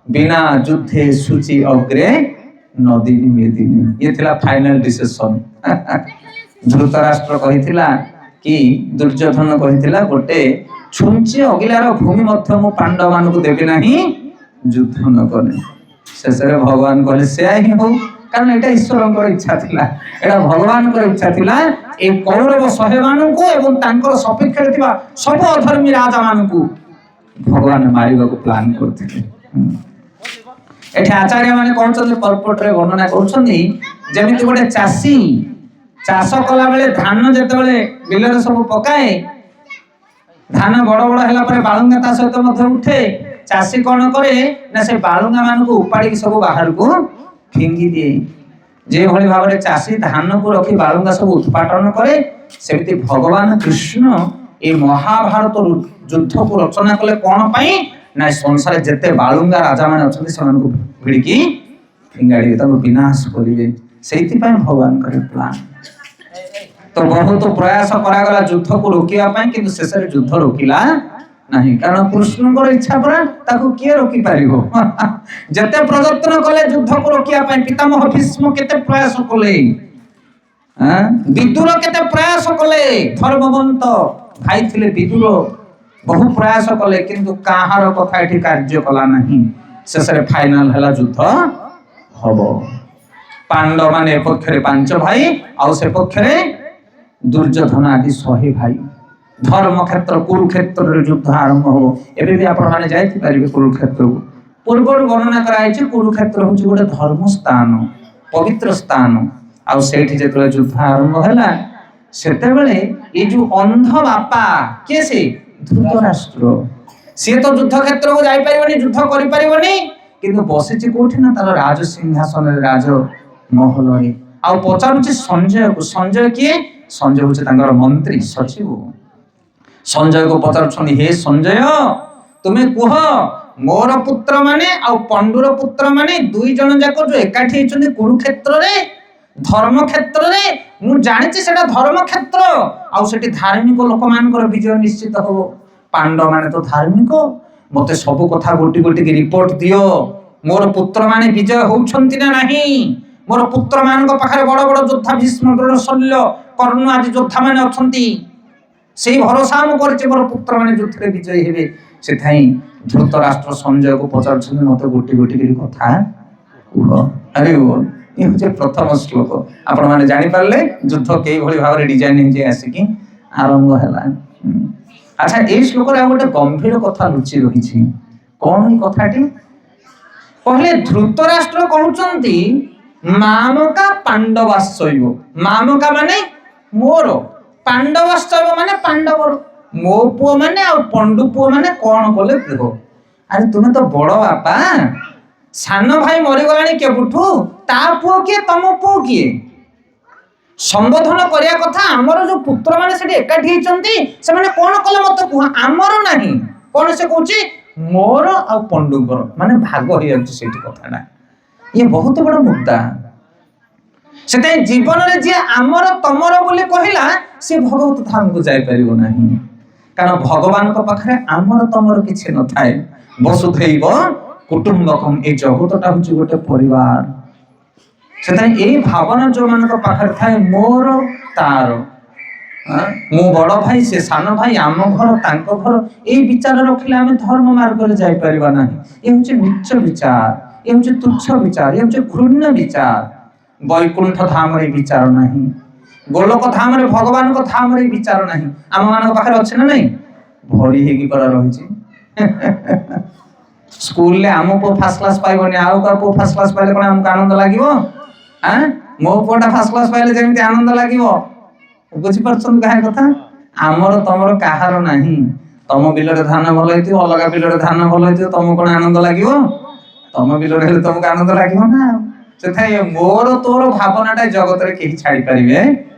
ବିନା ଯୁଦ୍ଧେ ସୂଚି ଅଗ୍ରେ ନଦୀ ମେଦିନୀ। ଇଏ ଥିଲା ଫାଇନାଲ ଡିସିସନ। ଧୃତରାଷ୍ଟ୍ର କହିଥିଲା କି ଦୁର୍ଯ୍ୟୋଧନ କହିଥିଲା, ଗୋଟେ ଛୁଞ୍ଚି ଅଗିଲାର ଭୂମି ମଧ୍ୟ ମୁଁ ପାଣ୍ଡବ ମାନଙ୍କୁ ଦେବି ନାହିଁ ଯୁଦ୍ଧ ନ କଲେ। ଶେଷରେ ଭଗବାନ କହିଲେ ସେୟା ହିଁ ହଉ, କାରଣ ଏଇଟା ଈଶ୍ୱରଙ୍କର ଇଚ୍ଛା ଥିଲା, ଏଇଟା ଭଗବାନଙ୍କର ଇଚ୍ଛା ଥିଲା। এই କୌରବ 100 ମାନଙ୍କୁ ଏବଂ ତାଙ୍କର ସପକ୍ଷରେ ଥିବା ସବୁ ଅଧର୍ମୀ ରାଜା ମାନଙ୍କୁ ଭଗବାନ ମାରିବାକୁ ପ୍ଲାନ କରିଥିଲେ। ଏଠି ଆଚାର୍ଯ୍ୟ ମାନେ କହୁଛନ୍ତି, ପର୍ପଟରେ ବର୍ଣ୍ଣନା କରୁଛନ୍ତି, ଯେମିତି ଗୋଟେ ଚାଷୀ ଚାଷ କଲା ବେଳେ ଧାନ ଯେତେବେଳେ ବିଲରେ ସବୁ ପକାଏ, ଧାନ ବଡ ବଡ ହେଲା ପରେ ବାଳୁଙ୍ଗା ତା ସହିତ ମଧ୍ୟ ଉଠେ, ଚାଷୀ କଣ କରେ ନା ସେ ବାଳୁଙ୍ଗା ମାନଙ୍କୁ ଉପାଡ଼ିକି ସବୁ ବାହାରକୁ ଫିଙ୍ଗି ଦିଏ। ଯେଭଳି ଭାବରେ ଚାଷୀ ଧାନକୁ ରଖି ବାଳୁଙ୍ଗା ସବୁ ଉତ୍ପାଦନ କରେ, ସେମିତି ଭଗବାନ କୃଷ୍ଣ এই ମହାଭାରତ ଯୁଦ୍ଧକୁ ରଚନା କଲେ କଣ ପାଇଁ ନା ସଂସାରରେ ଯେତେ ବାଳୁଙ୍ଗା ରାଜା ମାନେ ଅଛନ୍ତି ସେମାନଙ୍କୁ ଭିଡ଼ିକି ଫିଙ୍ଗାଡ଼ିବେ, ତାଙ୍କୁ ବିନାଶ କରିବେ। ସେଇଥିପାଇଁ ଭଗବାନଙ୍କର ପ୍ଲାନ। ତ ବହୁତ ପ୍ରୟାସ କରାଗଲା ଯୁଦ୍ଧକୁ ରୋକିବା ପାଇଁ, କିନ୍ତୁ ଶେଷରେ ଯୁଦ୍ଧ ରୋକିଲା ନାହିଁ, କାରଣ କୃଷ୍ଣଙ୍କର ଇଚ୍ଛା ପରା, ତାକୁ କିଏ ରୋକି ପାରିବ? ଯେତେ ପ୍ରଯତ୍ନ କଲେ ଯୁଦ୍ଧକୁ ରୋକିବା ପାଇଁ, ପିତାମହ ଭୀଷ୍ମ କେତେ ପ୍ରୟାସ କଲେ, ବିଦୁର କେତେ ପ୍ରୟାସ କଲେ, ଧର୍ମବନ୍ତ ଭାଇ ଥିଲେ ବିଦୁର, ବହୁ ପ୍ରୟାସ କଲେ, କିନ୍ତୁ କାହାର କଥା ଏଠି କାର୍ଯ୍ୟ କଲା ନାହିଁ। ଶେଷରେ ଫାଇନାଲ ହେଲା ଯୁଦ୍ଧ ହବ। ପାଣ୍ଡବ ମାନେ ଏ ପକ୍ଷରେ 5 ଭାଇ ଆଉ ସେ ପକ୍ଷରେ ଦୁର୍ଯ୍ୟୋଧନ ଆଦି 100 ଭାଇ। ଧର୍ମକ୍ଷେତ୍ର କୁରୁକ୍ଷେତ୍ରରେ ଯୁଦ୍ଧ ଆରମ୍ଭ ହବ। ଏବେ ବି ଆପଣ ମାନେ ଯାଇପାରିବେ କୁରୁକ୍ଷେତ୍ରକୁ। ପୂର୍ବରୁ ବର୍ଣ୍ଣନା କରାଯାଇଛି କୁରୁକ୍ଷେତ୍ର ହେଉଛି ଗୋଟେ ଧର୍ମ ସ୍ଥାନ, ପବିତ୍ର ସ୍ଥାନ। ଆଉ ସେଇଠି ଯେତେବେଳେ ଯୁଦ୍ଧ ଆରମ୍ଭ ହେଲା, ସେତେବେଳେ ଏ ଯୋଉ ଅନ୍ଧ ବାପା, କିଏ ସେ? ଧୃତରାଷ୍ଟ୍ର। ସିଏ ତ ଯୁଦ୍ଧ କ୍ଷେତ୍ରକୁ ଯାଇପାରିବନି, ଯୁଦ୍ଧ କରିପାରିବନି, କିନ୍ତୁ ବସିଛି କୋଉଠି ନା ତାର ରାଜ ସିଂହାସନରେ, ରାଜ ମହଲରେ। ଆଉ ପଚାରୁଛି ସଞ୍ଜୟକୁ। ସଞ୍ଜୟ କିଏ? ସଞ୍ଜୟ ହେଉଛି ତାଙ୍କର ମନ୍ତ୍ରୀ, ସଚିବ। ସଞ୍ଜୟକୁ ପଚାରୁଛନ୍ତି, ହେ ସଞ୍ଜୟ, ତୁମେ କୁହ ମୋର ପୁତ୍ର ମାନେ ଆଉ ପଣ୍ଡୁର ପୁତ୍ର ମାନେ 2 ଜଣ ଯାକ ଯୋଉ ଏକାଠି ହେଇଛନ୍ତି କୁରୁକ୍ଷେତ୍ରରେ, ଧର୍ମ କ୍ଷେତ୍ରରେ, ମୁଁ ଜାଣିଛି ସେଟା ଧର୍ମ କ୍ଷେତ୍ର, ଆଉ ସେଠି ଧାର୍ମିକ ଲୋକମାନଙ୍କର ବିଜୟ ନିଶ୍ଚିତ ହବ। ପାଣ୍ଡବ ମାନେ ତ ଧାର୍ମିକ, ମତେ ସବୁ କଥା ଗୋଟି ଗୋଟିକି ରିପୋର୍ଟ ଦିଅ, ମୋର ପୁତ୍ର ମାନେ ବିଜୟ ହଉଛନ୍ତି ନା ନାହିଁ, ମୋର ପୁତ୍ର ମାନଙ୍କ ପାଖରେ ବଡ ବଡ ଯୋଦ୍ଧା ଭୀଷ୍ମ, ଦ୍ରୋଣ, ଶଲ୍ୟ, କର୍ଣ୍ଣ ଆଦି ଯୋଦ୍ଧା ମାନେ ଅଛନ୍ତି, ସେଇ ଭରସା ମୁଁ କରିଛି ମୋର ପୁତ୍ର ମାନେ ଯୁଦ୍ଧରେ ବିଜୟୀ ହେବେ। ସେଥିପାଇଁ ଧୃତରାଷ୍ଟ୍ର ସଞ୍ଜୟକୁ ପଚାରୁଛନ୍ତି, ମତେ ଗୋଟି ଗୋଟିକି କଥା କୁହ। ଆରେ ବୋଲ, ଏ ହଉଛି ପ୍ରଥମ ଶ୍ଲୋକ। ଆପଣ ମାନେ ଜାଣିପାରିଲେ ଯୁଦ୍ଧ କିଭଳି ଭାବରେ ଡିଜାଇନ ହେଇଯାଇ ଆସିକି ଆରମ୍ଭ ହେଲା। ଆଚ୍ଛା, ଏଇ ଶ୍ଲୋକରେ ଆଉ ଗୋଟେ ଗମ୍ଭୀର କଥା ଲୁଚି ରହିଛି। କଣ ଏଇ କଥାଟି? କହିଲେ ଧୃତରାଷ୍ଟ୍ର କହୁଛନ୍ତି ମାମକା ପାଣ୍ଡବାଶ୍ଚୈବ। ମାମକା ମାନେ ମୋର, ପାଣ୍ଡବାଶ୍ଚୈବ ମାନେ ପାଣ୍ଡବର। ମୋ ପୁଅ ମାନେ ଆଉ ପଣ୍ଡୁ ପୁଅ ମାନେ କଣ କଲେ କୁହ? ଆରେ ତୁମେ ତ ବଡ ବାପା, ସାନ ଭାଇ ମରିଗଲାଣି କେବେଠୁ, ତା ପୁଅ କିଏ ତମ ପୁଅ କିଏ? ସମ୍ବୋଧନ କରିବା କଥା। ଆମର ଯୋଉ ପୁତ୍ର ମାନେ ସେଠି ଏକାଠି ହେଇଛନ୍ତି ସେମାନେ କଣ କଲେ ମତେ କୁହ। ଆମର ନାହିଁ, କଣ ସେ କହୁଛି ମୋର ଆଉ ପଣ୍ଡୁଙ୍କର, ମାନେ ଭାଗ ହେଇଯାଉଛି ସେଇଠି କଥାଟା। ଇଏ ବହୁତ ବଡ ମୁଦ୍ଦା। ସେଥିପାଇଁ ଜୀବନରେ ଯିଏ ଆମର ତମର ବୋଲି କହିଲା ସେ ଭଗବତ ଧାମକୁ ଯାଇପାରିବ ନାହିଁ। କାରଣ ଭଗବାନଙ୍କ ପାଖରେ ଆମର ତମର କିଛି ନଥାଏ। ବସୁଧୈବ କୁଟୁମ୍ବକମ୍, ଏ ଜଗତଟା ହଉଛି ଗୋଟେ ପରିବାର। ସେଥିପାଇଁ ଏଇ ଭାବନା ଯୋଉମାନଙ୍କ ପାଖରେ ଥାଏ, ମୋର ତାର, ମୁଁ ବଡ ଭାଇ ସେ ସାନ ଭାଇ, ଆମ ଘର ତାଙ୍କ ଘର, ଏଇ ବିଚାର ରଖିଲେ ଆମେ ଧର୍ମ ମାର୍ଗରେ ଯାଇପାରିବା ନାହିଁ। ଏ ହଉଛି ନୀଚ ବିଚାର, ଏ ହଉଛି ତୁଚ୍ଛ ବିଚାର, ଏ ହଉଛି ଘୃଣ୍ୟ ବିଚାର। ବୈକୁଣ୍ଠ ଧାମରେ ବିଚାର ନାହିଁ, ଗୋଲକ ଧାମରେ ଭଗବାନଙ୍କ ଧାମରେ ବିଚାର ନାହିଁ। ଆମ ମାନଙ୍କ ପାଖରେ ଅଛି ନା ନାହିଁ? ଭରି ହେଇକି ପରା ରହିଛି। ସ୍କୁଲରେ ଆମ ପୁଅ ଫାର୍ଷ୍ଟ କ୍ଲାସ ପାଇବନି, ଆଉ କାହା ପୁଅ ଫାର୍ଷ୍ଟ କ୍ଲାସ ପାଇଲେ କଣ ଆମକୁ ଆନନ୍ଦ ଲାଗିବ? ମୋ ପୁଅଟା ଫାର୍ଷ୍ଟ କ୍ଲାସ ପାଇଲେ ଯେମିତି ଆନନ୍ଦ ଲାଗିବ। ବୁଝିପାରୁଛନ୍ତି କାହା କଥା? ଆମର ତମର କାହାର ନାହିଁ। ତମ ବିଲରେ ଧାନ ଭଲ ହେଇଥିବ, ଅଲଗା ବିଲରେ ଧାନ ଭଲ ହେଇଥିବ, ତମକୁ କଣ ଆନନ୍ଦ ଲାଗିବ? ତମ ବିଲରେ ହେଲେ ତମକୁ ଆନନ୍ଦ ଲାଗିବ ନା। ସେଥିପାଇଁ ମୋର ତୋର ଭାବନାଟା ଜଗତରେ କେହି ଛାଡି ପାରିବେ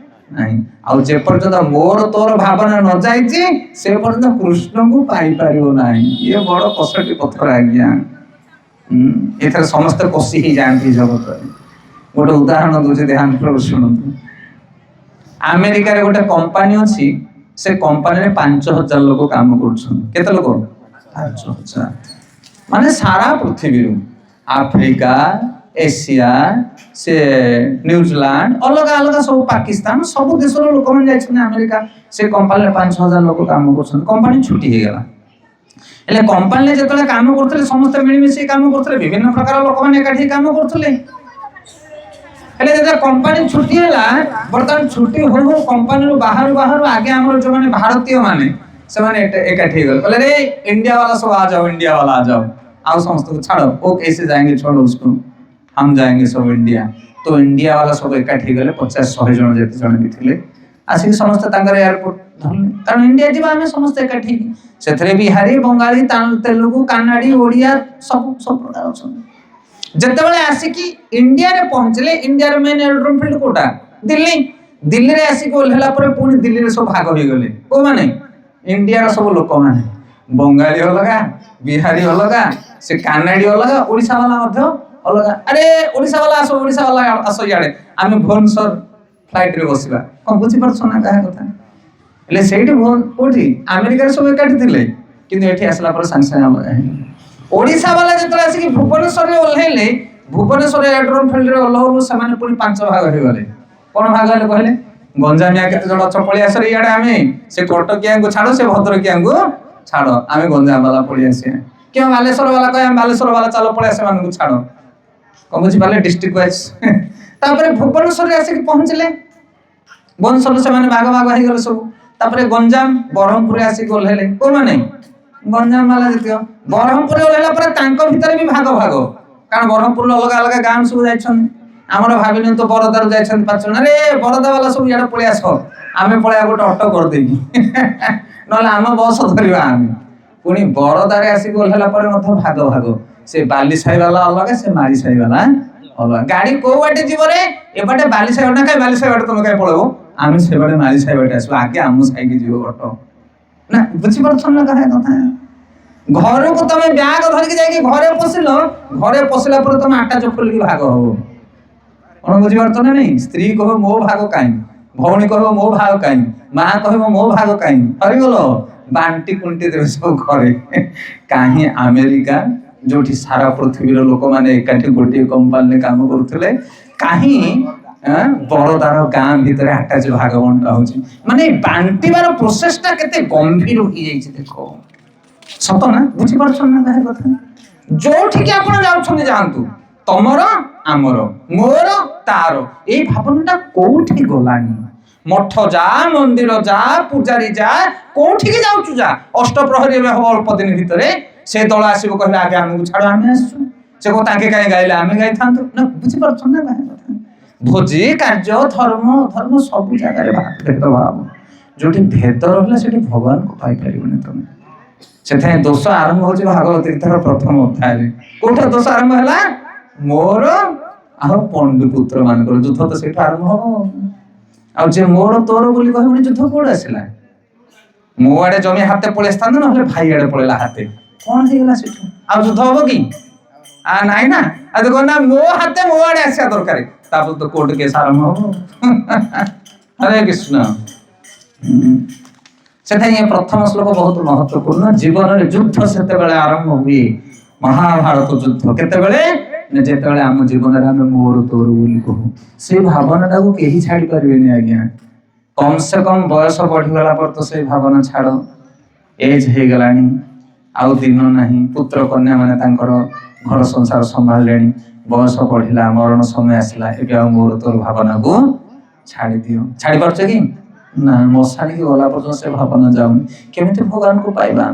ନାହିଁ। ଆଉ ଯେ ପର୍ଯ୍ୟନ୍ତ ମୋର ତୋର ଭାବନା ନ ଯାଇଛି ସେ ପର୍ଯ୍ୟନ୍ତ କୃଷ୍ଣଙ୍କୁ ପାଇପାରିବ ନାହିଁ। ଇଏ ବଡ କଷଟି ପଥର ଆଜ୍ଞା। ଏଥିରେ ସମସ୍ତେ ପଶି ହେଇଯାଆନ୍ତି ଜଗତରେ। ଗୋଟେ ଉଦାହରଣ ଦଉଛି, ଧ୍ୟାନ ପୂର୍ବକ ଶୁଣନ୍ତୁ। ଆମେରିକାରେ ଗୋଟେ କମ୍ପାନୀ ଅଛି, ସେ କମ୍ପାନୀରେ 5,000 ଲୋକ କାମ କରୁଛନ୍ତି। କେତେ ଲୋକ? 5,000। ମାନେ ସାରା ପୃଥିବୀରୁ, ଆଫ୍ରିକା, ଏସିଆ, ସେ ନ୍ୟୁଜିଲାଣ୍ଡ, ଅଲଗା ଅଲଗା ସବୁ, ପାକିସ୍ତାନ, ସବୁ ଦେଶର ଲୋକମାନେ ଯାଇଛନ୍ତି ଆମେରିକା। ସେ କମ୍ପାନୀରେ 5,000 ଲୋକ କାମ କରୁଛନ୍ତି। କମ୍ପାନୀ ଛୁଟି ହେଇଗଲା। ହେଲେ କମ୍ପାନୀରେ ଯେତେବେଳେ କାମ କରୁଥିଲେ ସମସ୍ତେ ମିଳିମିଶି କାମ କରୁଥିଲେ, ବିଭିନ୍ନ ପ୍ରକାର ଲୋକମାନେ ଏକାଠି କାମ କରୁଥିଲେ। ହେଲେ ଯେତେବେଳେ କମ୍ପାନୀ ଛୁଟି ହେଲା, ବର୍ତ୍ତମାନ ଛୁଟି ହଉ ହଉ କମ୍ପାନୀରୁ ବାହାରୁ ବାହାରୁ ଆଗେ ଆମର ଯୋଉମାନେ ଭାରତୀୟ ମାନେ ସେମାନେ ଏକାଠି ହେଇଗଲେ। କହିଲେ ରେ इंडिया वाला सब आ जाओ, इंडिया वाला आ जाओ। आओ ସମସ୍ତଙ୍କୁ ଛାଡ, वो कैसे जाएंगे छोड़ो उसको, हम जाएंगे सब इंडिया। तो इंडिया वाला सब ଏକାଠି ହେଇଗଲେ, 50-100 ଜଣ ଯେତେ ଜଣ ବି ଥିଲେ ଆସିକି ସମସ୍ତେ ତାଙ୍କର ଏୟାରପୋର୍ଟ ଧରିଲେ। କାରଣ ଇଣ୍ଡିଆ ଯିବା ଆମେ ସମସ୍ତେ ଏକାଠି। ସେଥିରେ ବିହାରୀ, ବଙ୍ଗାଳୀ, ତେଲୁଗୁ, କାନାଡି, ଓଡ଼ିଆ ସବୁ ପ୍ରକାର ଅଛନ୍ତି। ଯେତେବେଳେ ଆସିକି ଇଣ୍ଡିଆରେ ପହଞ୍ଚିଲେ, ଇଣ୍ଡିଆର ମେନ୍ ଏରୋଡ୍ରୋମ ଫିଲ୍ଡ କୋଉଟା? ଦିଲ୍ଲୀ। ଦିଲ୍ଲୀରେ ଆସିକି ଓହ୍ଲେଇଲା ପରେ ପୁଣି ଦିଲ୍ଲୀରେ ସବୁ ଭାଗ ହେଇଗଲେ। କୋଉମାନେ? ଇଣ୍ଡିଆର ସବୁ ଲୋକମାନେ। ବଙ୍ଗାଳୀ ଅଲଗା, ବିହାରୀ ଅଲଗା, ସେ କାନାଡି ଅଲଗା, ଓଡ଼ିଶା ବାଲା ମଧ୍ୟ ଅଲଗା। ଆରେ ଓଡ଼ିଶା ବାଲା ଆସ, ଓଡ଼ିଶା ବାଲା ଆସ ଇଆଡେ, ଆମେ ଭୁବନେଶ୍ୱର ଫ୍ଲାଇଟରେ ବସିବା। କଣ ବୁଝିପାରୁଛ ନା କାହା କଥା? ହେଲେ ସେଇଠି କୋଉଠି ଆମେରିକାରେ ସବୁ ଏକାଠି ଥିଲେ, କିନ୍ତୁ ଏଠି ଆସିଲା ପରେ ସାଙ୍ଗେ ସାଙ୍ଗେ ଅଲଗା ହେଇଗଲେ। ଓଡ଼ିଶା ବାଲା ଯେତେବେଳେ ଆସିକି ଭୁବନେଶ୍ୱରରେ ଓହ୍ଲେଇଲେ, ଭୁବନେଶ୍ୱର ଏରୋଡ୍ରୋମ ଫିଲ୍ଡରେ ଓହ୍ଲଉଲୁ ସେମାନେ ପୁଣି 5 ଭାଗ ହେଇଗଲେ। କଣ ଭାଗ ହେଲେ କହିଲେ? ଗଞ୍ଜାମିଆ କେତେ ଜଣ ଅଛ ପଳେଇ ଆସ ଇଆଡେ, ଆମେ ସେ କଟକିଆଙ୍କୁ ଛାଡ, ସେ ଭଦ୍ରକିଆଙ୍କୁ ଛାଡ, ଆମେ ଗଞ୍ଜାମ ବାଲା ପଳେଇ ଆସିବା। କିଏ ବାଲେଶ୍ୱର ବାଲା କହେ ଆମେ ବାଲେଶ୍ୱର ବାଲା ଚାଲ ପଳେଇ ସେମାନଙ୍କୁ ଛାଡ। କଣ ବୁଝିପାରିଲେ? District wise. ତାପରେ ଭୁବନେଶ୍ୱରରେ ଆସିକି ପହଞ୍ଚିଲେ, ଭୁବନେଶ୍ୱରରେ ସେମାନେ ଭାଗ ଭାଗ ହେଇଗଲେ ସବୁ। ତାପରେ ଗଞ୍ଜାମ, ବ୍ରହ୍ମପୁରରେ ଆସିକି ଓହ୍ଲେଇଲେ। କୋଉମାନେ? ଗଞ୍ଜାମ ବାଲା ଯେତିକ। ବ୍ରହ୍ମପୁରରେ ଓହ୍ଲେଇଲା ପରେ ତାଙ୍କ ଭିତରେ ବି ଭାଗ ଭାଗ, କାରଣ ବ୍ରହ୍ମପୁରରୁ ଅଲଗା ଅଲଗା ଗାଁ ସବୁ ଯାଇଛନ୍ତି। ଆମର ଭାବିନିଅନ୍ତୁ ବରଦାରୁ ଯାଇଛନ୍ତି 5 ଜଣ, ରେ ବରଦା ବାଲା ସବୁ ଇଆଡେ ପଳେଇ ଆସ, ଆମେ ପଳେଇବା ଗୋଟେ ଅଟୋ କରିଦେଇକି, ନହେଲେ ଆମ ବସ ଧରିବା ଆମେ। ପୁଣି ବରଦାରେ ଆସିକି ଓହ୍ଲେଇଲା ପରେ ମଧ୍ୟ ଭାଗ ଭାଗ, ସେ ବାଲିସାହି ବାଲା ଅଲଗା, ସେ ମାଳିସାହି ବାଲା ଅଲଗା। ଗାଡି କୋଉ ବାଟେ ଯିବ ରେ? ଏବାଟେ ବାଲିସାହି ବାଟେ, କାଇଁ ବାଲିସାହି ବାଟେ ତମେ କାଇଁ ପଳେଇବ? ଆମେ ସେବାଟେ ମାଳିସାହି ବାଟେ ଆସିବୁ, ଆଗେ ଆମ ସାହିକି ଯିବ ଅଟୋ। ନା ବୁଝିପାରୁଛ ନା କାହା କଥା? ଘରକୁ ତମେ ବ୍ୟାଗ ଧରିକି ଯାଇକି ଘରେ ପଶିଲ, ଘରେ ପଶିଲା ପରେ ତମେ ଆଟାଚ ଖୋଲିକି ଭାଗ ହବ। କଣ ବୁଝିପାରୁଛ ନା ନାଇଁ? ସ୍ତ୍ରୀ କହିବ ମୋ ଭାଗ କାହିଁ, ଭଉଣୀ କହିବ ମୋ ଭାଗ କାହିଁ, ମା କହିବ ମୋ ଭାଗ କାହିଁ, ହରିଗଲ ବାଣ୍ଟି କୁଣ୍ଟି ଦେବେ ସବୁ ଘରେ। କାହିଁ ଆମେରିକା, ଯୋଉଠି ସାରା ପୃଥିବୀର ଲୋକମାନେ ଏକାଠି ଗୋଟିଏ କମ୍ପାନୀରେ କାମ କରୁଥିଲେ, କାହିଁ ବରୋଦାର ଗାଁ ଭିତରେ ଆଟାଚ ଭାଗ ବଣ୍ଟା ହଉଛି। ମାନେ ବାଣ୍ଟିବାର ପ୍ରୋସେସଟା କେତେ ଗମ୍ଭୀର ହେଇଯାଇଛି ଦେଖ। ସତ ନା? ବୁଝିପାରୁଛ ନା କାହା କଥା? ଯୋଉଠିକି ଆପଣ ଯାଉଛନ୍ତି ଯାଆନ୍ତୁ, ତମର ଆମର, ମୋର ତାର, ଏଇ ଭାବନାଟା କୋଉଠି ଗଲାଣି? मठ जा मंदिर जा पूजारी जा कोठी के जाऊछु जा अष्टप्रहरी में हम अल्प दिन भितर से दल आसब कहले आगे आमको छाड़ आम आसु से को ताके काहे गाइले आमे गाइ थांतो ना बुझी परछ ना कथा भोजी कार्य धर्म धर्म सब जगह भेदभाव जो भेद रहा से भगवान को पाई पारे तुम से दोष आरंभ हो भागवत गीतार प्रथम अध्याय कोठा दोष आरंभ है मोर आ पंडुपुत्र मान युद्ध तो से आरंभ हम आ मोर तोर बोली कह युद्ध कौट आसला मो आड़े जमी हाथे पलि था ना भाई आड़े पलैला हाथे कौन होगा से युद्ध हम कि नाई ना देखो ना मो हाथे मो आड़े आसा दरकार तो कोर्ट केस आरंभ हम हरे कृष्ण से प्रथम श्लोक बहुत महत्वपूर्ण जीवन में युद्ध से आरंभ हुए महाभारत युद्ध केतेबेले जेतेबेले आम जीवन में आम मोर तोर बोली कहू से भावना को कहीं छाड़ी पारे आज्ञा कम से कम बयस बढ़ीगला पर तो से भावना छाड़ एज हो गलानी आउ दिन नहीं पुत्र कन्या माने घर संसार संभाले बयस बढ़ला मरण समय आसला ए मोर तोर भावना को छाड़ी दियो छाड़ी पार्छ कि ना मशाणी की गला पर्यटन से भावना जाऊनी केमिति भगवान को पाइबा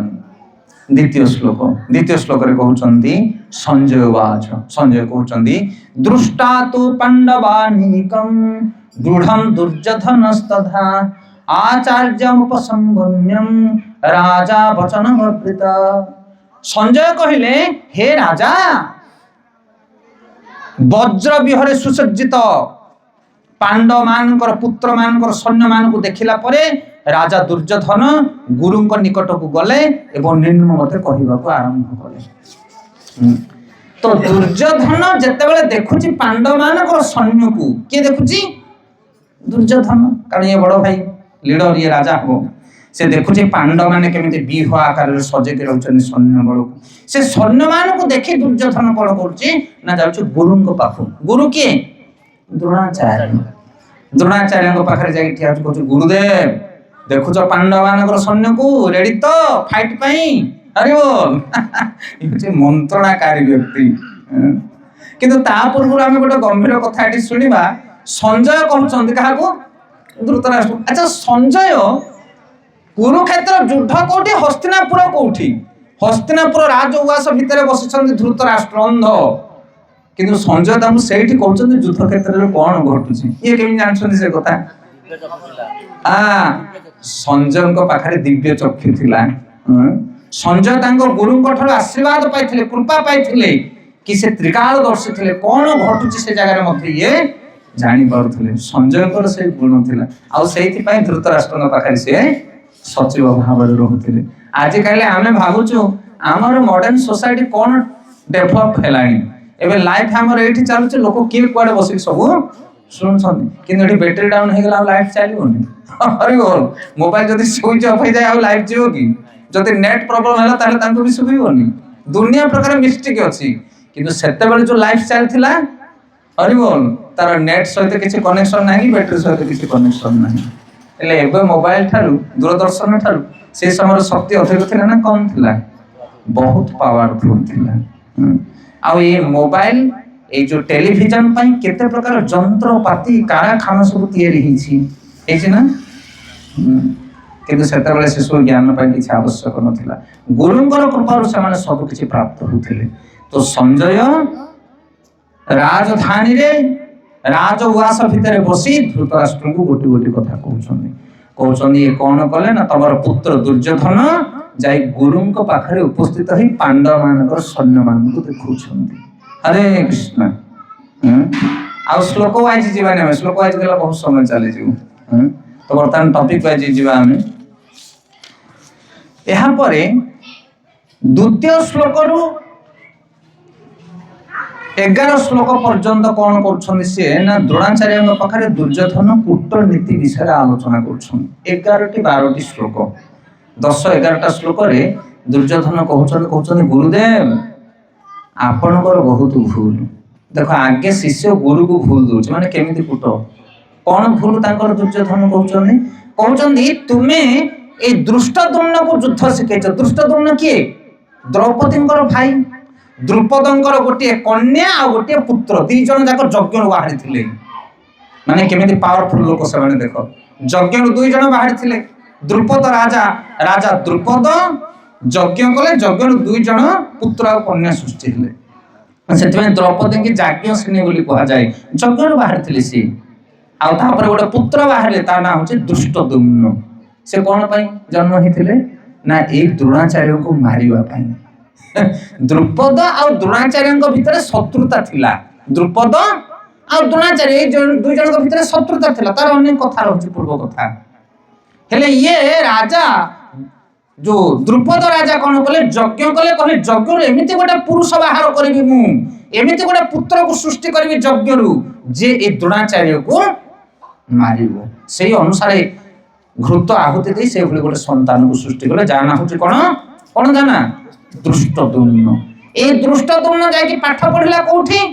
द्वितीय श्लोक कहउचंदी संजय वाच संजय कहउचंदी दृष्टा तु पांडवानीकम दृढ़ं दुर्योधनस्तथा आचार्यमुपसंगम्यं राजा वचनमवृत संजय कहिले हे राजा वज्र विहरे सुसज्जित पांडव मानकर पुत्र मानकर सैन्य मान को देखिला परे राजा दुर्योधन गुरु निकट को गले एवं निम्न मते कहवा को आरंभ कले तो दुर्योधन जेतेबेले देखुची पांडव मानकर सैन्य को के देखुची दुर्योधन कारण ये बड़ भाई लीडर ये राजा हो से देखुची पांडव माने केमिति व्यूह आकार सजे के रहउचन सैन्य बळ को से सैन्य मान को देखि दुर्योधन बळ करची ना जाउची गुरु को पाखु गुरु के द्रोणाचार्य पाखे जाके ठिया कहूँ गुरुदेव देखुच पांडव मान सैन्य को रेडी तो फाइट पाई अरे बोल मंत्रणाकारी व्यक्ति किंतु ता पूर्व आम गोटे गंभीर कथा शुणा संजय कहते क्या धृतराष्ट्र अच्छा संजय कुरुक्षेत्र युद्ध कौटी हस्तिनापुर कौटी हस्तिनापुर राजउवास भितर बसी धृतराष्ट्र अंध किंतु संजय तामु सेठी कहउछन युद्ध क्षेत्र में कोन घटुछि ये केमि जानछन से कथा संजय को पाखरे दिव्य चक्षु थिला संजय तांको गुरु ठार आशीर्वाद पाइथिले कृपा पाइथिले कि से त्रिकालदर्शी थिले कोन घटुछि से जगह मध्ये ये जानि पारुथिले संजय को से गुण थिला आ सेठी पई धृतराष्ट्र पाखरे से सचिव भाव रे रहथिले आज काले आमे भाबुछु हमर मॉडर्न सोसाइटी कोन डेवलप हेलानी एबे लाइफ हमर एठी चालुछ लोक के कुआडे बसिक सब सुनछन किन एठी बैटरी डाउन हे गेला लाइट चालिबोनी अरे बोल मोबाइल जदी स्विच ऑफ हो जाय आ लाइट जीवो की जदी नेट प्रॉब्लम होला ताले तांको भी सुबिबोनी दुनिया प्रकार मिस्टेक अछि किंतु सेते बेले जो लाइफ चाल थिला अरे बोल तार नेट सहित किछि कनेक्शन नाही बैटरी सहित किछि कनेक्शन नाही एले एबे मोबाइल थारु दूरदर्शन थारु से समय शक्ति अधिक थिला ना कम थिला बहुत पावरफुल थिला आ ये मोबाइल ये जो टेलीविजन पाई केते प्रकार जंत्रपाति कारखाना सब तैयारी हिछि एछि ना किंतु सेते बेले से सब ज्ञान पाई किछि आवश्यक नथिला गुरुंकर कृपा से माने सब किछि प्राप्त होथिले तो संजय राजधानी रे राजउवास भितर बसी धृतराष्ट्र को गोटी गोटी कथा कहउछन्नी ये कोन कले ना तमर पुत्र दुर्योधन जाई गुरुंक पाखरे उपस्थित ही पांडव मानकर सैन्य मान को देखुछन्ती हरे कृष्ण आ श्लोक वाइज जीवा ने श्लोक वाइज गला बहुत समय चले जीव तो वर्तमान टॉपिक वाइज जीवा हमें यहाँ परे द्वितीय श्लोक रु 11 श्लोक पर्यंत कौन कर ना द्रोणाचार्य पाखे दुर्योधन कूटनीति विषय आलोचना कर 11-12 श्लोक 10-11 श्लोक रे दुर्योधन कहते गुरुदेव आपणकर बहुत भूल देखो आगे शिष्य गुरु को भूल दौर माने केमिति कूट कौन भूल तांकर दुर्योधन कहते तुम्हें ए दृष्टद्युम्न को युद्ध शिखैछ दृष्टद्युम्न किए द्रौपदी भाई द्रुपदंकर गोटे कन्या आ गोटे पुत्र दी जन जाक यज्ञ बाहरी थिले माने केमिति पावरफुल लोक से माने देखो যজ্ঞ দুই জন বাহারি ଥିଲେ দ্রুপদ রাজা রাজা দ্রুপদ যজ্ঞ কলে যজ্ঞ দুই জন পুত্র আর কন্যা সৃষ্টি ହେଲେ ସେଥିପାଇଁ ଦ୍ରୌପଦୀଙ୍କୁ ଯାଜ୍ଞସେନୀ ବୋଲି କୁହାଯାଏ ଯଜ୍ଞରୁ ବାହାରିଥିଲେ ସେ ଆଉ ତାପରେ ଗୋଟେ ପୁତ୍ର ବାହାରିଲେ ତା ନାଁ ହଉଛି ଦୃଷ୍ଟଦ୍ୟୁମ୍ନ ସେ କଣ ପାଇଁ ଜନ୍ମ ହେଇଥିଲେ ନା ଏଇ ଦ୍ରୋଣାଚାର୍ଯ୍ୟଙ୍କୁ ମାରିବା ପାଇଁ ଦ୍ରୁପଦ ଆଉ ଦ୍ରୋଣାଚାର୍ଯ୍ୟଙ୍କ ଭିତରେ ଶତ୍ରୁତା ଥିଲା ଦ୍ରୁପଦ ଆଉ ଦ୍ରୋଣାଚାର୍ଯ୍ୟ ଏଇ ଦୁଇ ଜଣଙ୍କ ଭିତରେ ଶତ୍ରୁତା ଥିଲା ତାର ଅନେକ କଥା ରହୁଛି ପୂର୍ବ କଥା ହେଲେ ଇଏ ରାଜା जो द्रुपद राजा कौन कले यज्ञ कले कहले यज्ञ एमिति गोटे पुरुष बाहर करिवि मु एमिति गोटे पुत्र को सृष्टि करिवि यज्ञ रु जे ए द्रोणाचार्य को मारिबो सेही अनुसार घृत आहुति दे से भली गोटे संतान को सृष्टि कले जाना होची कोन कोन जाना दृष्टद्युम्न ए दृष्टद्युम्न जाय कि पाठ पढिला कोठी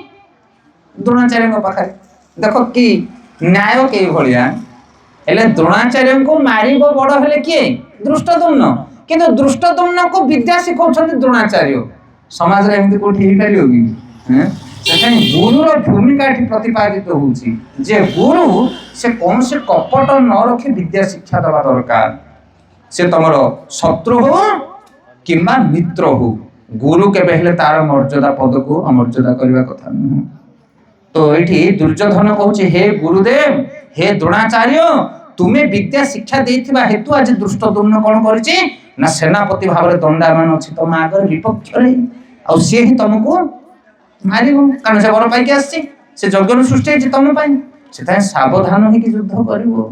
द्रोणाचार्य को पाखरे देखो कि न्याय के भलिया हेले द्रोणाचार्य को मारिबो बड़ हेले के दृष्टद्युम्न किंतु दृष्टद्युम्न को विद्या शिखौछन्ति द्रोणाचार्य समाज रे एमति कोठी हे परियो कि हैं सेखाने गुरुर भूमिका एठी प्रतिपादित होउची जे गुरु से कोन से कपट न रखि विद्या शिक्षा दबा दरकार से तमरो शत्रु हो किंबा मित्र हो गुरु के बेहले तार मर्यादा पद को अमर्यादा करबा कथा न तो एठी दुर्योधन कहूची हे गुरुदेव हे द्रोणाचार्य तुम्हें विद्या शिक्षा देथिबा हेतु आज दृष्टद्युम्न कोन करछि ना सेनापति भाबरे दंडायमान अछि तम आगर विपक्ष रे आ से ही तुमको मारिबो कारण से बर पाई के आछि से यज्ञ सृष्टि अछि तम पाई सेता सावधान होई कि युद्ध करिवो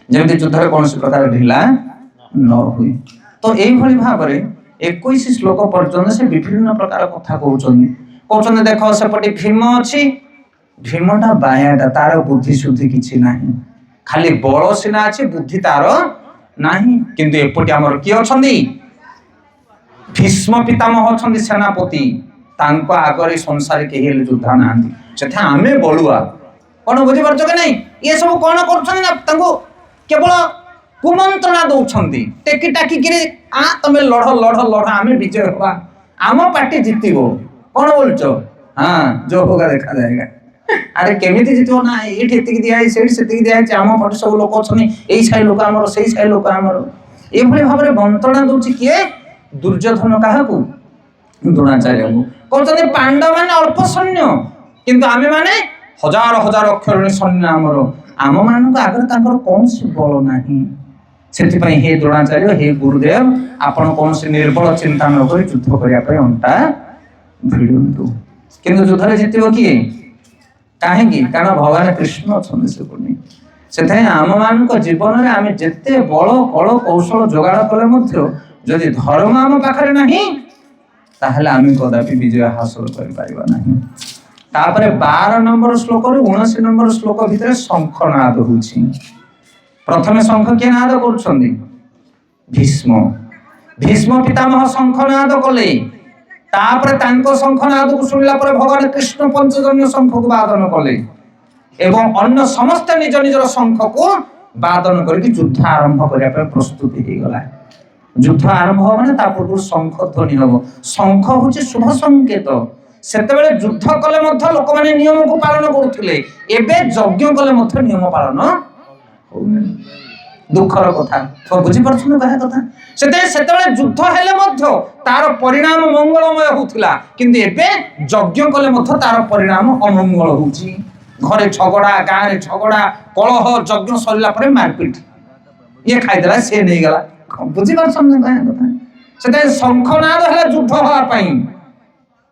जेमति युद्ध रे कोनसी प्रकार ढिला न होई तो एई भली भाबरे 21 श्लोक पर्यंत से विभिन्न प्रकार कथा कहउछन देखो सेपटे भीम अछि भीमटा बायाटा तार बुद्धि शुद्धि किछि नाही खाली बल सिना अछि बुद्धि तार नाही किंतु एपटे हमर की अछंदी भीष्म पितामह अछंदी सेनापति तांको आगरे संसार के हेले युद्धा नांदी सेथा आमे बलुआ कोन बुझि परछ के नहीं ये सब कोन करछन ना तांको केवल कुमंत्रणा दउछंदी टेकी टाकी किरे आ तमे लढ लढ लढ आमे विजय होबा आम पार्टी जितिबो कोन बोलछो हां जो होगा देखा जाएगा अरे केमिति जितो ना एठी एतिक दिया है सेठी सेतिक दिया है आम पट सब लोक छनी एई साइ लोक हमर सेई साइ लोक हमर ए भली भाबरे बंटना दोछि किए दुर्योधन काहाकू द्रोणाचार्य को कहते पांडव माने अल्प सैन्य किंतु आमे माने हजार हजार अक्षर सैन्य हमर आम मान आगे तांकर कौन से बल नाही सेति पई हे द्रोणाचार्य हे गुरुदेव आपण कौन से निर्बल चिंता न करी युद्ध करिया पई अंटा भिडंतु किंतु युद्ध रे जितिबो किए काहेकि कारण भगवान कृष्ण अछन से कोनी सेथे आम मान को जीवन रे आमे जत्ते बल कल कौशल जोगाड़ कले मध्य जदि धर्म आम पाखरे नाही ताहले आमे कदापि विजय हासिल करि पारिबा नाही तापरे 12 नंबर श्लोक रे 19 नंबर श्लोक भितरे शंखनाद होछि प्रथमे शंख के नाद करछन्ती भीष्म भीष्म पितामह शंखनाद कले तापरे तांको शंखनाद को सुनला परे भगवान कृष्ण पंचजन्य शंख को वादन कले एवं अन्य समस्त निज निजर शंख को वादन करके युद्ध आरंभ करिया पे प्रस्तुति हे गला युद्ध आरंभ हो माने ता पूर्व शंख ध्वनि हो शंख होछि शुभ संकेत सेते बेले युद्ध कले मध्य लोक माने नियम को पालन करूथिले एबे यज्ञ कले मध्य नियम पालन होउनी दुखर कथा तो बुझी परछन बाहे कथा सेते बेले युद्ध हेले मध्य तार परिणाम मंगलमय होउथिला किंतु एबे यज्ञ कले मध्य तार परिणाम अमंगल होउची घरे झगड़ा गाँ रे झगड़ा कलह यज्ञ सरिला परे मारपीट ये खाइदेला से नहीं गला बुझी परछन बाहे कथा सेते शंखनाद हेला युद्ध होआ पई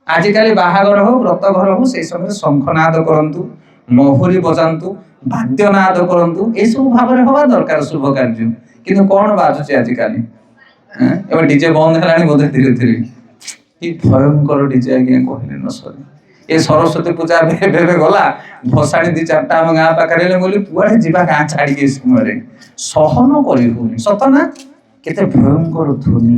आजिकाली बाहागर हो व्रत घर हो से समय शंखनाद करंतु महुरी बजांतु वाद्यनाद करंतु ए सब भाव रे होबा दरकार शुभ कार्य किंतु कोन बाजुची आजिकाली एबे डीजे बंद हलानी बोधे धीरे धीरे की भयंकर डीजे आगे कहले न सरी ए सरस्वती पूजा बेबे गला भसाणी दी चारटा हम गां पाखरे बोली पुआडे जीवा गां छाड़ी के समय रे सहन करि होनी सत ना केते भयंकर ध्वनि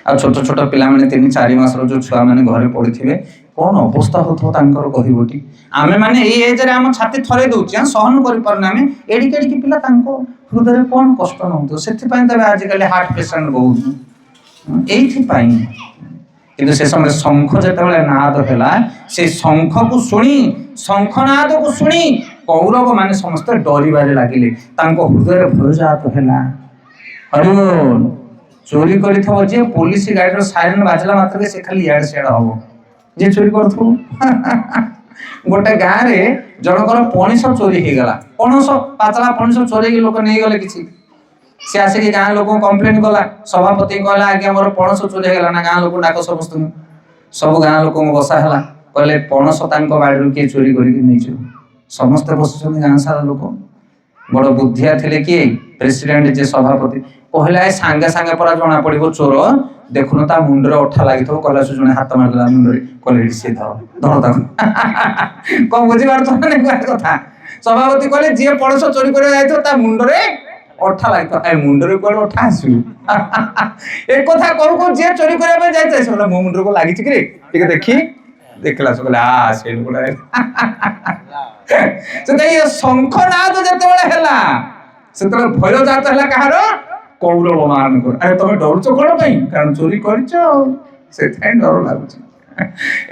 आ छोट छोट पिला माने 3-4 मास रो जो छुआ माने घरे पड़िथिबे कोन अवस्था होथो तांकर कहिबोटी आमे माने एई एज रे हम छाती थरे दोछि सहन करि परना आमे एडी केडी की पिला तांको हृदय रे कोन कष्ट न होतो सेति पय तबे आज काले हार्ट पेशेंट बहुत एथि पय किंतु से समय शंख जेतेबेले नाद हेला से शंख को सुनी शंखनाद को सुनी कौरव माने समस्त डरिबारे लागिले तांको हृदय भय जात हैला हरिबोल चोरी करिथबो जे पुलिस गाड़ी रो साइरन बाजला मात्र के से खाली याड सेड हबो जे चोरी करथु गोटे गाँ रे जनकर पणिस चोरी हो गला पणस पातला पणिस चोरी के लोक नहीं गले किसी से आसिक गाँ लोक कंप्लेन कला सभापति कहला आज्ञा मोर पणस चोरी हो गला ना गाँ लोक डाक समस्त सब गाँ लोक बसा है कहले पणस बाड़ी किए चोरी करके समस्ते बस गाँ सारा लोक बड़ बुद्धिया थे किए प्रेसिडेंट जे सभापति कहला सांगे सांगे परा जना पड़ो चोर देखुन ता मुंडर अठा लगी कहला से जने हाथ मारला मुंडरे कहले से धर कौन बुझी पार कथा सभापति कहले जे पड़ोस चोरी कर जाइतो ता मुंडरे अठा लगी ए मुंडरे कोड अठा आसु एक कथा कहू को जे चोरी करबा पे जाइतो से मो मुंडर को लागि छि रे ठीक देखी देखला से कहले आ से लोडा से ये शंखनाद जते बेले हैला सेते भय जात हैला कहारो कौरव मान को अरे तुम डरुच कौन पाई कारण चोरी करछ से डर लागुच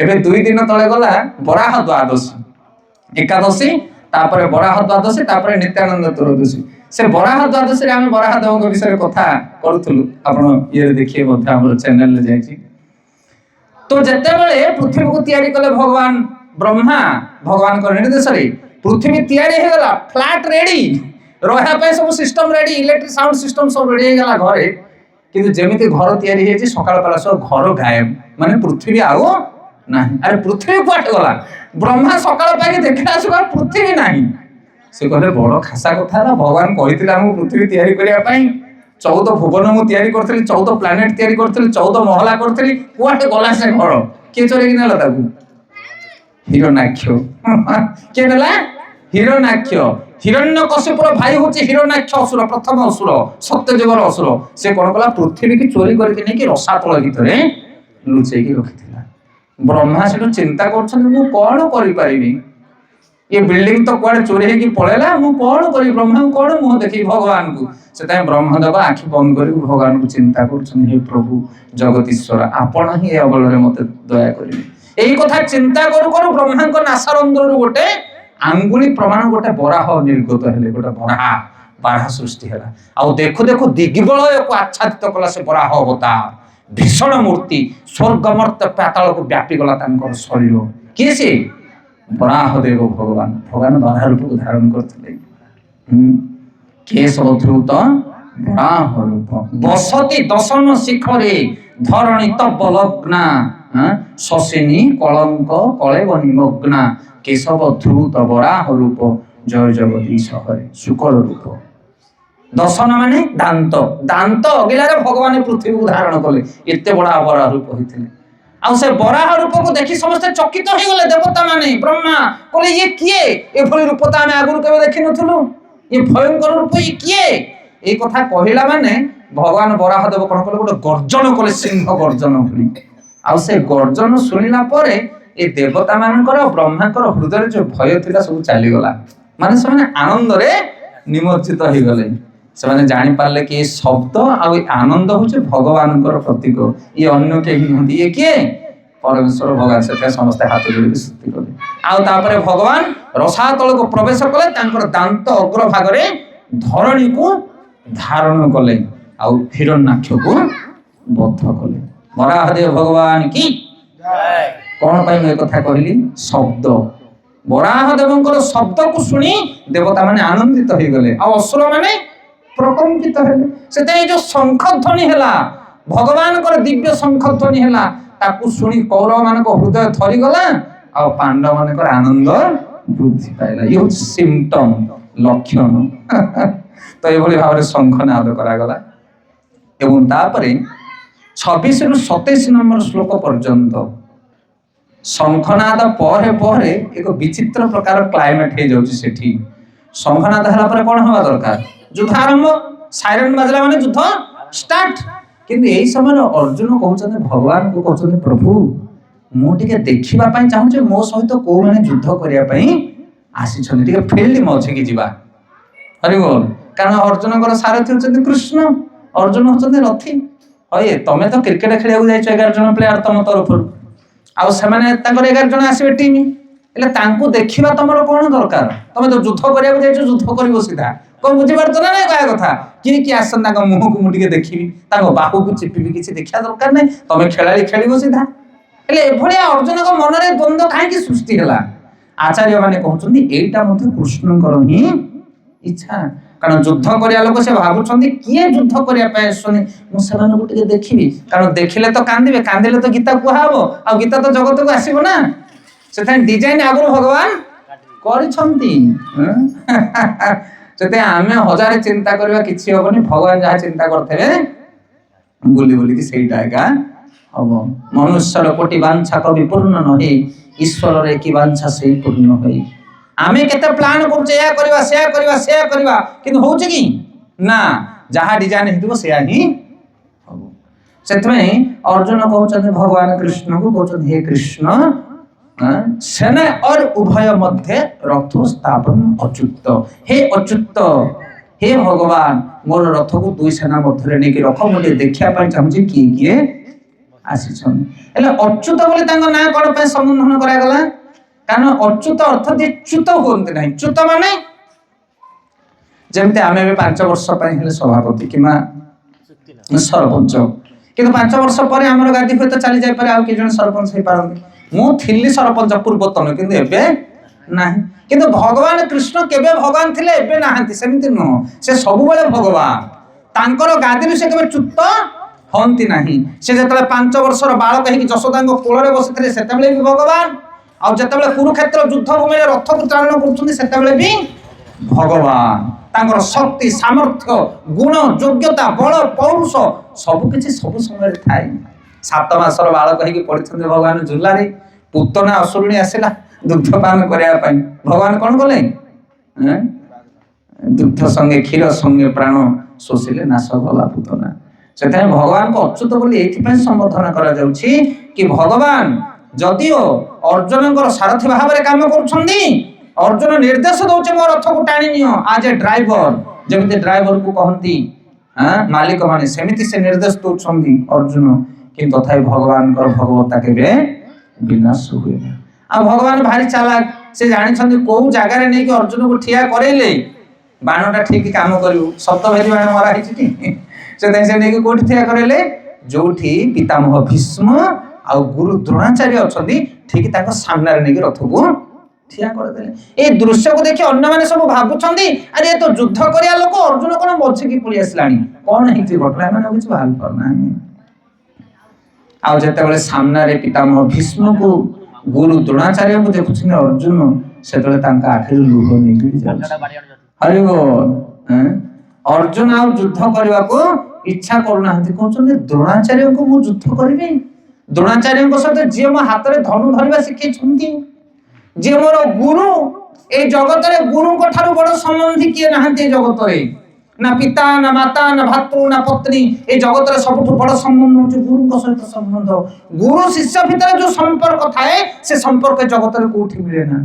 एबे 2 दिन तळे गला बराह द्वादशी एकादशी तापरे बराह द्वादशी तापरे नित्यानंद त्रयोदशी से बराह द्वादशी रे हम बराह देवଙ୍କ विषय कथा करूथलु आपण ये देखिए मध्य हमर चैनल ले जाई तो जते बेले पृथ्वी को तैयारी कले भगवान ब्रह्मा भगवान को निर्देश रे पृथ्वी तैयारी हे गला फ्लैट रेडी रहा पे सब system ready electric sound system सब रेडी हे गला घरे किंतु जेमिति घर तैयारी हे जे सकाळ पाला सब घर गायब माने पृथ्वी आओ नहीं अरे पृथ्वी पाट गला ब्रह्मा सकाळ पाके देखला सब पृथ्वी नहीं से कहले बड़ खासा कथा ना भगवान कहितिला हम पृथ्वी तैयारी करिया पई 14 भुवन मु तैयारी करथली 14 प्लैनेट तैयारी करथली 14 महला करथली कुआटे गला से घर के चोरी कि नेला ताकू हिरण्याक्ष के नेला हिरण्याक्ष हिरण्यकशिपुर भाई होची हिरण्याक्ष असुर प्रथम असुर सत्यजुगर असुर से कोन कला पृथ्वी की चोरी करके नै कि रसातल भितरे लुचै की रखिथिला ब्रह्मा से चिंता करछन मु कोन करि परिबी ये बिल्डिंग तो कोड़े चोरी है कि पळेला मु कोन करि ब्रह्मा कोन मु देखि भगवान को सेता ब्रह्मदेव आखि बंद करी भगवान को चिंता करछन हे प्रभु जगदीश्वर आपण ही अबलरे मते दया करिबे एही कथा चिंता करू करू ब्रह्मा को नासारंध्र गोटे आंगुली प्रमाण गोटे बराह निर्गत हेले गोटे बराह सृष्टि हैला आ देखो देखो दिग्बलय को आच्छादित कला से बराह अवतार भीषण मूर्ति स्वर्गमर्त पाताल को व्यापी गला तांकर शरीर के से बराह देव भगवान भगवान बराह रूप को धारण करथिले केशव ध्रुत बराह रूप बसती दशन शिखरे धरणी तब लग्ना शशिनी कलंक कलेब निमग्ना केशव ध्रुत बराह रूप जय जगदीश हरे शुक्ल रूप दशन माने दांत दांत अगिलारे भगवान पृथ्वी को धारण कले एते बड़ा बराह रूप होइथिले आ से बराह रूप को देखि समस्त चकित हो गले देवता माने ब्रह्मा कहले ये किए ए भली रूप त हम आगुर केबे देखि नथुलु ये भयंकर रूप ये किए ए कथा कहिला माने भगवान बराह देव कोन कले गोटे गर्जन कले सिंह गर्जन भली आ से गर्जन सुनिला परे ए देवता मानकर ब्रह्मांकर हृदय जो भय थिला सब चली गला माने से आनंद रे निमज्जित हो गले से माने जानि पारले कि ए शब्द आ आनंद होचे भगवानकर प्रतीक ये अन्य के ही नहीं ये के परमेश्वर भगवान से समस्त हाथ जोड़ी स्तुति कले आ तापरे भगवान रसातल को प्रवेश कले तांकर दांत अग्र भाग रे धरणी को धारण कले आ हिरण्याक्ष को बद्ध कले बराहदेव भगवान की जय कौन पाई मैं कथा कहली शब्द बराह देवंकर शब्द को सुनी देवता माने आनंदित हो गले आ असुर माने प्रकंपित हेले सेते जो शंख ध्वनि हैला भगवान कर दिव्य शंख ध्वनि हैला ताकू सुनी कौरव मान को हृदय थरी गला आ पांडव मान कर आनंद वृद्धि पाइला ये सिम्पटम लक्षण तो ये भली भाव शंखनाद करा गला एवं तापरे 26 रु 27 नंबर श्लोक पर्यंत शंखनाद परे परे एक विचित्र प्रकार क्लाइमेट हे जाउची सेठी शंखनाद हला परे कोन होबा दरकार युद्ध आरंभ साइरन बाजला माने युद्ध स्टार्ट किंतु एई समय अर्जुन कहउछन भगवान को कहउछन प्रभु मु टिके देखिबा पई चाहू जे मो सहित को माने युद्ध करिया पई आसी छन टिके फील्ड मझे की जिबा हरि बोल कारण अर्जुन कर सारथी होछन कृष्ण अर्जुन होछन रथी होय तमे तो क्रिकेट खेलिया जाइछ 11 जन प्लेयर तम तरफ आ से माने तांकर 11 जन आसीबे टीम ହେଲେ ତାଙ୍କୁ ଦେଖିବା ତମର କଣ ଦରକାର? ତମେ ତ ଯୁଦ୍ଧ କରିବାକୁ ଯାଇଛ, ଯୁଦ୍ଧ କରିବ ସିଧା। କଣ ବୁଝିପାରୁଛ ନା ନାଇଁ କହିବା କଥା? କିଏ କିଏ ଆସନ୍ତି ତାଙ୍କ ମୁହଁକୁ ମୁଁ ଟିକେ ଦେଖିବି, ତାଙ୍କ ବାହୁକୁ ଚିପିବି, କିଛି ଦେଖିବା ଦରକାର ନାହିଁ। ତମେ ଖେଳାଳି ଖେଳିବ ସିଧା। ହେଲେ ଏଭଳିଆ ଅର୍ଜୁନଙ୍କ ମନରେ ଦ୍ୱନ୍ଦ୍ୱ କାହିଁକି ସୃଷ୍ଟି ହେଲା? ଆଚାର୍ଯ୍ୟ ମାନେ କହୁଛନ୍ତି ଏଇଟା ମଧ୍ୟ କୃଷ୍ଣଙ୍କର ହିଁ ଇଚ୍ଛା। କାରଣ ଯୁଦ୍ଧ କରିବା ଲୋକ ସେ ଭାବୁଛନ୍ତି କିଏ ଯୁଦ୍ଧ କରିବା ପାଇଁ ଆସୁଛନ୍ତି, ମୁଁ ସେମାନଙ୍କୁ ଟିକେ ଦେଖିବି। କାରଣ ଦେଖିଲେ ତ କାନ୍ଦିବେ, କାନ୍ଦିଲେ ତ ଗୀତା କୁହାହବ, ଆଉ ଗୀତା ତ ଜଗତକୁ ଆସିବ ନା। ସେଥିପାଇଁ ଡିଜାଇନ ଆଗରୁ ଭଗବାନ କରିଛନ୍ତି। ସେଥିପାଇଁ ଆମେ ହଜାରେ ଚିନ୍ତା କରିବା କିଛି ହବନି, ଭଗବାନ ଯାହା ଚିନ୍ତା କରିଥିବେ ବୁଲି ବୁଲିକି ସେଇଟା ଏକା ହବ। ମନୁଷ୍ୟର କୋଟି ବାଞ୍ଛା କବି ପୂର୍ଣ୍ଣ ନହେ, ଈଶ୍ୱରର କି ବାଞ୍ଛା ସେଇ ପୂର୍ଣ୍ଣ ହୋଇ। ଆମେ କେତେ ପ୍ଲାନ କରୁଛେ, ଏହା କରିବା ସେୟା କରିବା ସେୟା କରିବା, କିନ୍ତୁ ହଉଛି କି ନା? ଯାହା ଡିଜାଇନ ହେଇଥିବ ସେୟା ହିଁ ହବ। ସେଥିପାଇଁ ଅର୍ଜୁନ କହୁଛନ୍ତି ଭଗବାନ କୃଷ୍ଣଙ୍କୁ, କହୁଛନ୍ତି ହେ କୃଷ୍ଣ, ସେନା और उभय मध्य रथ स्थापन अच्युत। हे अच्युत, हे भगवान, मोर रथ को दुई सेना मध्य नहीं रख, मुझे देखा चाहूँ किए किए आसीछन। हेले अच्युत बोले तांको ना कोन पे संबोधन करा गला? कारण अच्युत अर्थ जे च्युत होंते नहीं। च्युत माने जेमते आमे 5 वर्ष पय हेले सभापति किमा सरपंच, किंतु 5 वर्ष पर हमर गादी होय तो चली जाय पारे, आ कि जन सरपंच हे पारन। मु थिल्ली सरपंच पूर्वतन, किंतु एबे नाही। किंतु भगवान कृष्ण केबे भगवान थिले, एबे नाहंती, सेमिति न। से सब बेले भगवान, तांकर गादी से केबे च्युत हंती नाही। से जतले 5 वर्षर बालक हेकि जशोदांग कोଳରେ बसिथिले सेतेबेले भी भगवान, आ जतबेले कुरुक्षेत्र युद्ध भूमि रे रथ को चालन करछुंती सेतेबेले भी भगवान। तांकर शक्ति, सामर्थ्य, गुण, योग्यता, बल, पौरुष सब किछि सब समय रे थाई। 7 मासर बालक हेकि पड़िछन्ते भगवान झुलारे, पुतना असुरुणी आसिला दुग्धपान करिया पई। भगवान कोन कले? दुग्ध संगे क्षीर संगे प्राण शोषिले नाश गला पुतना। सेते भगवान को अच्युत बोली एथिपय संबोधन करा जाउछि कि भगवान जदिओ अर्जुनकर सारथी भाव रे काम करूछन्ती, अर्जुन निर्देश दउछे मो रथ को टाणी नियो आज ए ड्राइवर, जेमिति ड्राइवर को कहंती मालिक माने, सेमिति से निर्देश दउछन्ती अर्जुन। किंतु तथापि भगवान कर भगवत्ता केबे विनाश हुए ना। आ भगवान भारी चालाक, से जानि छन्ती को जागा रे नै कि अर्जुन को ठिया करेले बाणटा ठीक काम करियो। शब्द भेदी बाण मारा हिछि कि से नै कि कोठी ठिया करेले, जोठी पितामह भीष्म आ गुरु द्रोणाचार्य अछन्ती, ठीक ताको सामने रे नै कि रथ को ठिया कर देले। ए दृश्य को देखि अन्य माने सब भाबुछन्ती अरे ए तो युद्ध करिया लोक, अर्जुन कोन बछि कि पुली आसलानी, कोन हिछि घटना माने किछ भाल करना। आ जते बेले सामने रे पितामह भीष्म को गुरु द्रोणाचार्य को देखुछन अर्जुन, सेतले तांका आखिर लुह निकली जाछ। हरि बोल। अर्जुन आ युद्ध करबा को इच्छा करूना हथि, कहउछन द्रोणाचार्य को मु युद्ध करबी। द्रोणाचार्य को साथ जे मो हाथ रे धनु धरिबा सिखै छन्ती, जे मोर गुरु, ए जगत रे गुरु को थारु बड़ संबंधी किए नाहंती। जगत रे ना पिता ना माता ना भातृ ना पत्नी, ए जगत रे सबठु बड़ संबंध होचे गुरु को सहित संबंध। गुरु शिष्य भितर जो संपर्क थाए, से संपर्क जगत रे कोठी मिले ना।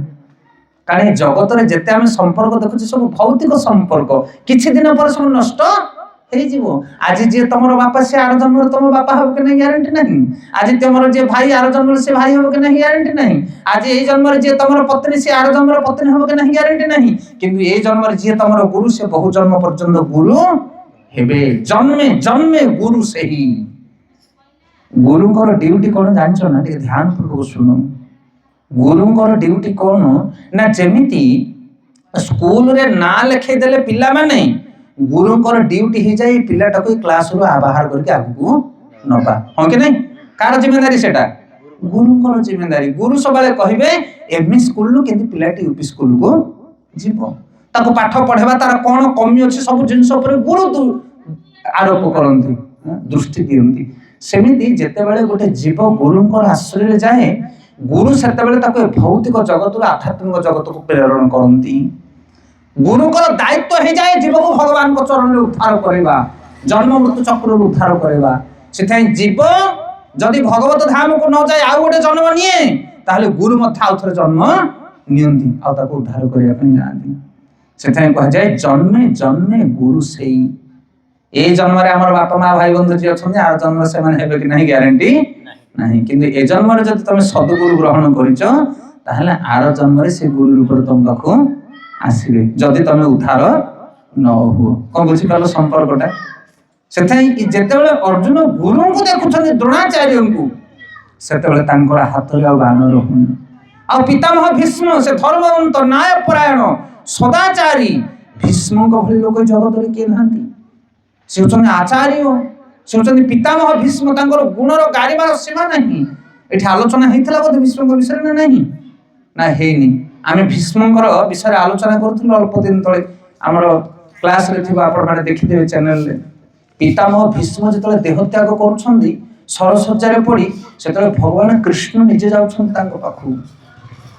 कारण जगत रे जेते हम संपर्क देखुचे सब भौतिक संपर्क, किछि दिन पर सब नष्ट हे जीवो। आज जे तमरो बापा से आर जन्म रे तम बापा होबे के नहीं ग्यारंटी नहीं। आज तमरो जे भाई आर जन्म रे से भाई होबे के नहीं ग्यारंटी नहीं। आज ए जन्म रे जे तमरो पत्नी से आर जन्म रे पत्नी होबे के नहीं ग्यारंटी नहीं। किंतु ए जन्म रे जे तमरो गुरु से बहु जन्म पर्यंत गुरु हेबे। जन्मे जन्मे गुरु सेही। गुरु को ड्यूटी कोन जानछो ना, ठीक ध्यान पूर्वक सुनो। गुरु को ड्यूटी कोन ना, जेमिति स्कूल रे ना लिखै देले पिला माने, गुरु को ड्यूटी हो जाए पिलाटा को क्लास रू बाहर करके आगु नबा। हां कि नहीं? कार जिम्मेदारी सेटा? गुरु को जिम्मेदारी। गुरु सबले कहिबे एमई स्कूल नु केंति पिलाटी यूपी स्कूल को जीवो, ताको पाठ पढेबा, तार कोन कमी अछि सब जिंस ऊपर गुरु आरोप करंती, दृष्टि दियंती। सेमिति जेते बेले गोटे जीव गुरु को आश्रय रे जाए, गुरु सेते बेले ताको भौतिक जगत रू आध्यात्मिक जगत को प्रेरण करंती। गुरु को दायित्व हो जाए जीव को भगवान को चरण में उद्धार करवा, जन्म मृत्यु चक्र उद्धार करवा। से जीव जदि भगवत धाम को न जाए आउ गोटे जन्म निए, ताहले गुरु मध्य आउ थरे जन्म नियंती, आ ताको उद्धार करिया पई जाती। से कह जाए जन्मे जन्मे गुरु सेई। ए जन्म रे हमर बापा मां भाई बंधु जे अछन, आर जन्म से माने हेबे कि नहीं ग्यारंटी नहीं। किंतु ए जन्म रे जदि तमे सद्गुरु ग्रहण करिचो, ताहले आर जन्म से गुरु रूप तुम पाखु आसबे जदि तुम उद्धार न हो कौन बुझी पाल संपर्कटा से जिते अर्जुन गुरु को देखुं द्रोणाचार्य को सेतेबेले तांकर हाथ रे बाण रहुनी आ पितामह भीष्म से धर्मवंत न्यायपरायण सदाचारी भीष्म को भली लोक जगत रे के नांती से होचन आचार्य से होचन पितामह भीष्म तांकर गुणर गारिबार सीमा नहीं एठी आलोचना हेइतला बोध भीष्म विषय ना नहीं ना हेइनी आमे भीष्मकर विषय आलोचना करथुल अल्प दिन तळे हमर क्लास रे थिबा आपण माने देखि देबे चैनल रे पितामह भीष्म जतले देह त्याग करूछन्दी सरसज्जार पड़ी से भगवान कृष्ण निजे जाउछन तांको पाखु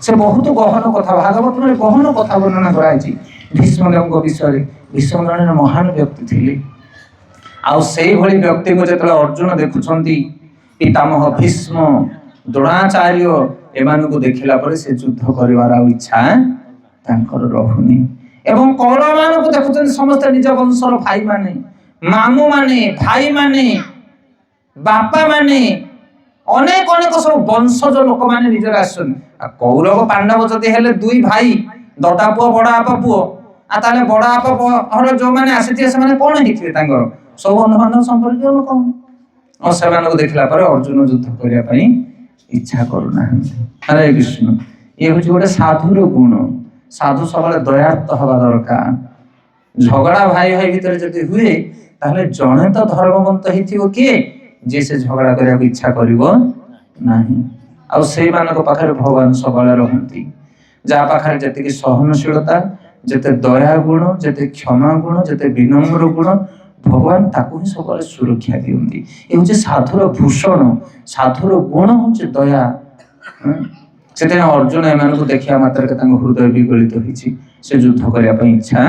से बहुत गहन कथा भागवत में गहन कथा वर्णना कराई भीष्मदेव विषय भीष्म जन महान व्यक्ति थिले आउ सेही भली व्यक्ति को जतले अर्जुन देखुछन्ती पितामह भीष्म द्रोणाचार्य एमान को देखिला पर से युद्ध करिवार इच्छा तांकर रहुनी एवं कौरव मान को देखुछन समस्त निज वंशर भाई माने मामू माने भाई माने बापा माने अनेक अनेक सब वंशज लोक माने निजर आसन कौरव पांडव जदि हेले दुई भाई ददा पुओ बड़ा आपा पुओ आ ताले बड़ा आपा हर जो माने आसीथिए से माने कोन हिथिए तांगर सब बंधु संपर्क लोक और सेमान को देखला पर अर्जुन युद्ध करिया पई इच्छा करूना हरे कृष्ण ये होची गोटे साधुर गुण साधु सबले दयार्थ हवा दरकार झगड़ा भाई भाई भीतर जदि हुए ताहले जणे तो धर्मवंत हिथियो के जे से झगड़ा करिया इच्छा करिवो नाही आ सेई मानको पाखरे भगवान सबले रहंती जा पाखरे जति कि सहनशीलता जते दया गुण जते क्षमा गुण जते विनम्र गुण भगवान ताकू ही सबले सुरक्षा दियंती ए होचे साधुर भूषण साधुर गुण होचे दया सेते अर्जुन एमानको देखिया मात्र के तांग हृदय विगलित होईची से युद्ध करिया पई इच्छा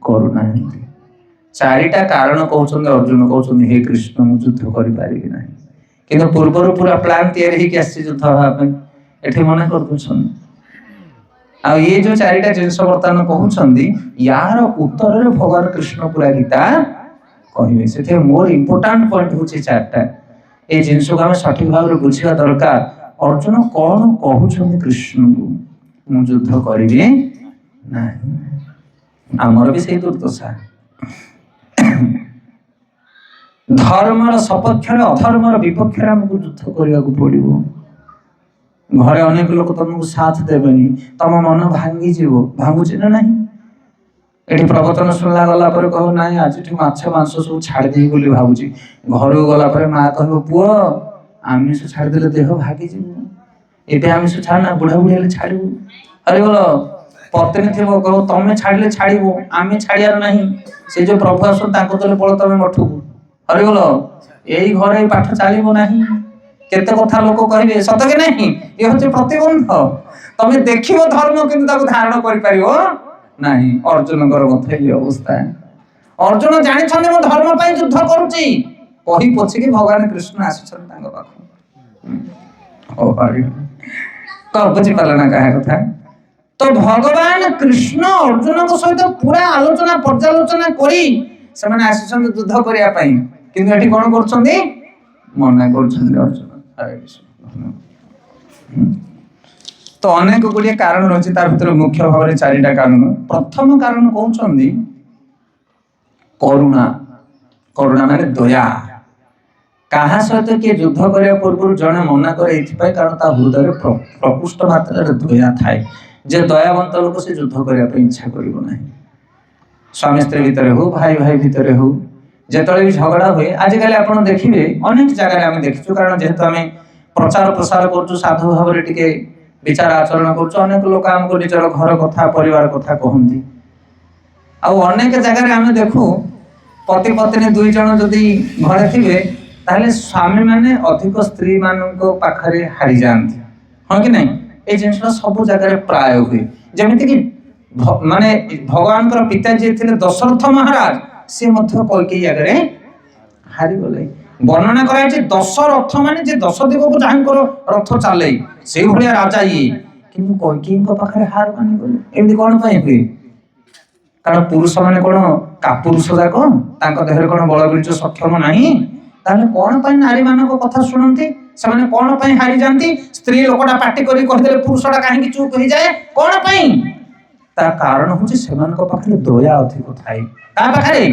करू नाहंती चारिटा कारण कहउछन अर्जुन कहउछन हे कृष्ण मु युद्ध करि पारिबि नाही किंतु पूर्वरु पूरा प्लान तयारी ही केसी युद्ध होबा पई एठी मने करछन आ ये जो चारिटा जिंस वर्तमान कहउछन्दी यार उत्तर रे भगवान कृष्ण पूरा गीता कहिबे सेथे मोर इंपोर्टेंट पॉइंट होछि चारटा ए जिंस को हम सठिक भाव रे बुझिया दरकार अर्जुन कोन कहउछन्दी कृष्ण को मु युद्ध करिबि नाही हमर भी सेही दुर्दशा धर्मर सपक्ष अधर्मर विपक्ष हमको युद्ध करने को पड़ो घरे अनेक लोग तुमको साथ देवेनी तुम मन भांगी जीव भांगुचे ना नहीं एठी प्रवचन सुनला गला पर कहो नाही आज माछ मांस सब छाड़ देई बोली भाबुची घर गला पर मां कहबो पुओ आमिष छाड़ देले देह भागी जीव एबे आमिष छाड़ना बुढ़ा बुढ़ी ले छाड़ू अरे बोलो पत्नी थी कहो तमें छाड़ले छाड़ो आमे छाड़ियार नहीं से जो प्रभु आसन ताको तले पळ तमे मठुकु अरे बोलो एई घरे पाठ चलिबो नाही केते कथा लोक कहिबे सत के नहीं ये होचे प्रतिबंध तमे देखिबो धर्म किंतु ताको धारण करि परिबो नाही अर्जुन कर कथा ये अवस्था है अर्जुन जानि छने मो धर्म पई युद्ध करूची कहि पछि कि भगवान कृष्ण आछन तांग पाखु ओ हरि को बुझि पालना कहा कथा तो भगवान कृष्ण अर्जुन को सहित पूरा आलोचना पर्यालोचना करी से माने आसीछन युद्ध करिया पई किंतु एठी कोन करछन्ती मना करछन्ती अर्जुन हरे कृष्ण तो अनेक गुड़िया कारण रही तार भीतर मुख्य भाव में चारिटा कारण प्रथम कारण कहउछन्ती करुणा करुणा माने दया कहा सहित किए युद्ध करिया पूर्व जने मना करे एथिपाई कारण ता हृदय प्रपुष्ट मात्रा रे दया थाए जे दयावंत लोक से युद्ध करिया पे इच्छा करिवो नाही स्वामी स्त्री भीतर हो भाई भाई भीतर हो जेतले भी झगड़ा हुए आजिकल आपण देखिबे अनेक जगह आमे देखिछु कारण जेहेतु आमे प्रचार प्रसार करछु साधु भाव रे टिके विचार आचरण करछु अनेक लोक हमको निजर घर कथा परिवार कथा कहंती आ अनेक जगह आमे देखु पति पत्नी दुई जन जदी घरे थिबे ताले स्वामी माने अधिक स्त्री मानको पाखरे हारि जानती हां कि नहीं ए जिंस सब जगह प्राय हुए जेमिति कि माने भगवान कर पिता जे थिले दशरथ महाराज से मध्य कइके आगरे हारि गले वर्णना कराय जे दशरथ माने जे दश दिग को जाहंकर रथ चाले से भलिया राजा ये किंतु कइके को पाखरे हार मानि गले एमि कोन पई हुए कारण पुरुष माने कोन का पुरुष जाको तांको देहरे कोन बळ बीर्ज सक्षम नाही তাহলে কোন ପାଇଁ ନାରୀ ମାନଙ୍କ କଥା ଶୁଣନ୍ତି? ସେମାନେ କୋନ ପାଇଁ ହାରି ଯାନ୍ତି? ସ୍ତ୍ରୀ ଲୋକଟା ପାଟି କରି କହିଦେଲେ ପୁରୁଷଟା କାହିଁକି ଚୁପ ହେଇଯାଏ? କୋନ ପାଇଁ? ତା କାରଣ ହଉଛି ସେମାନଙ୍କ ପାଖରେ ଦୟା ଅଧିକ ଥାଏ। ତା ପାଖରେ,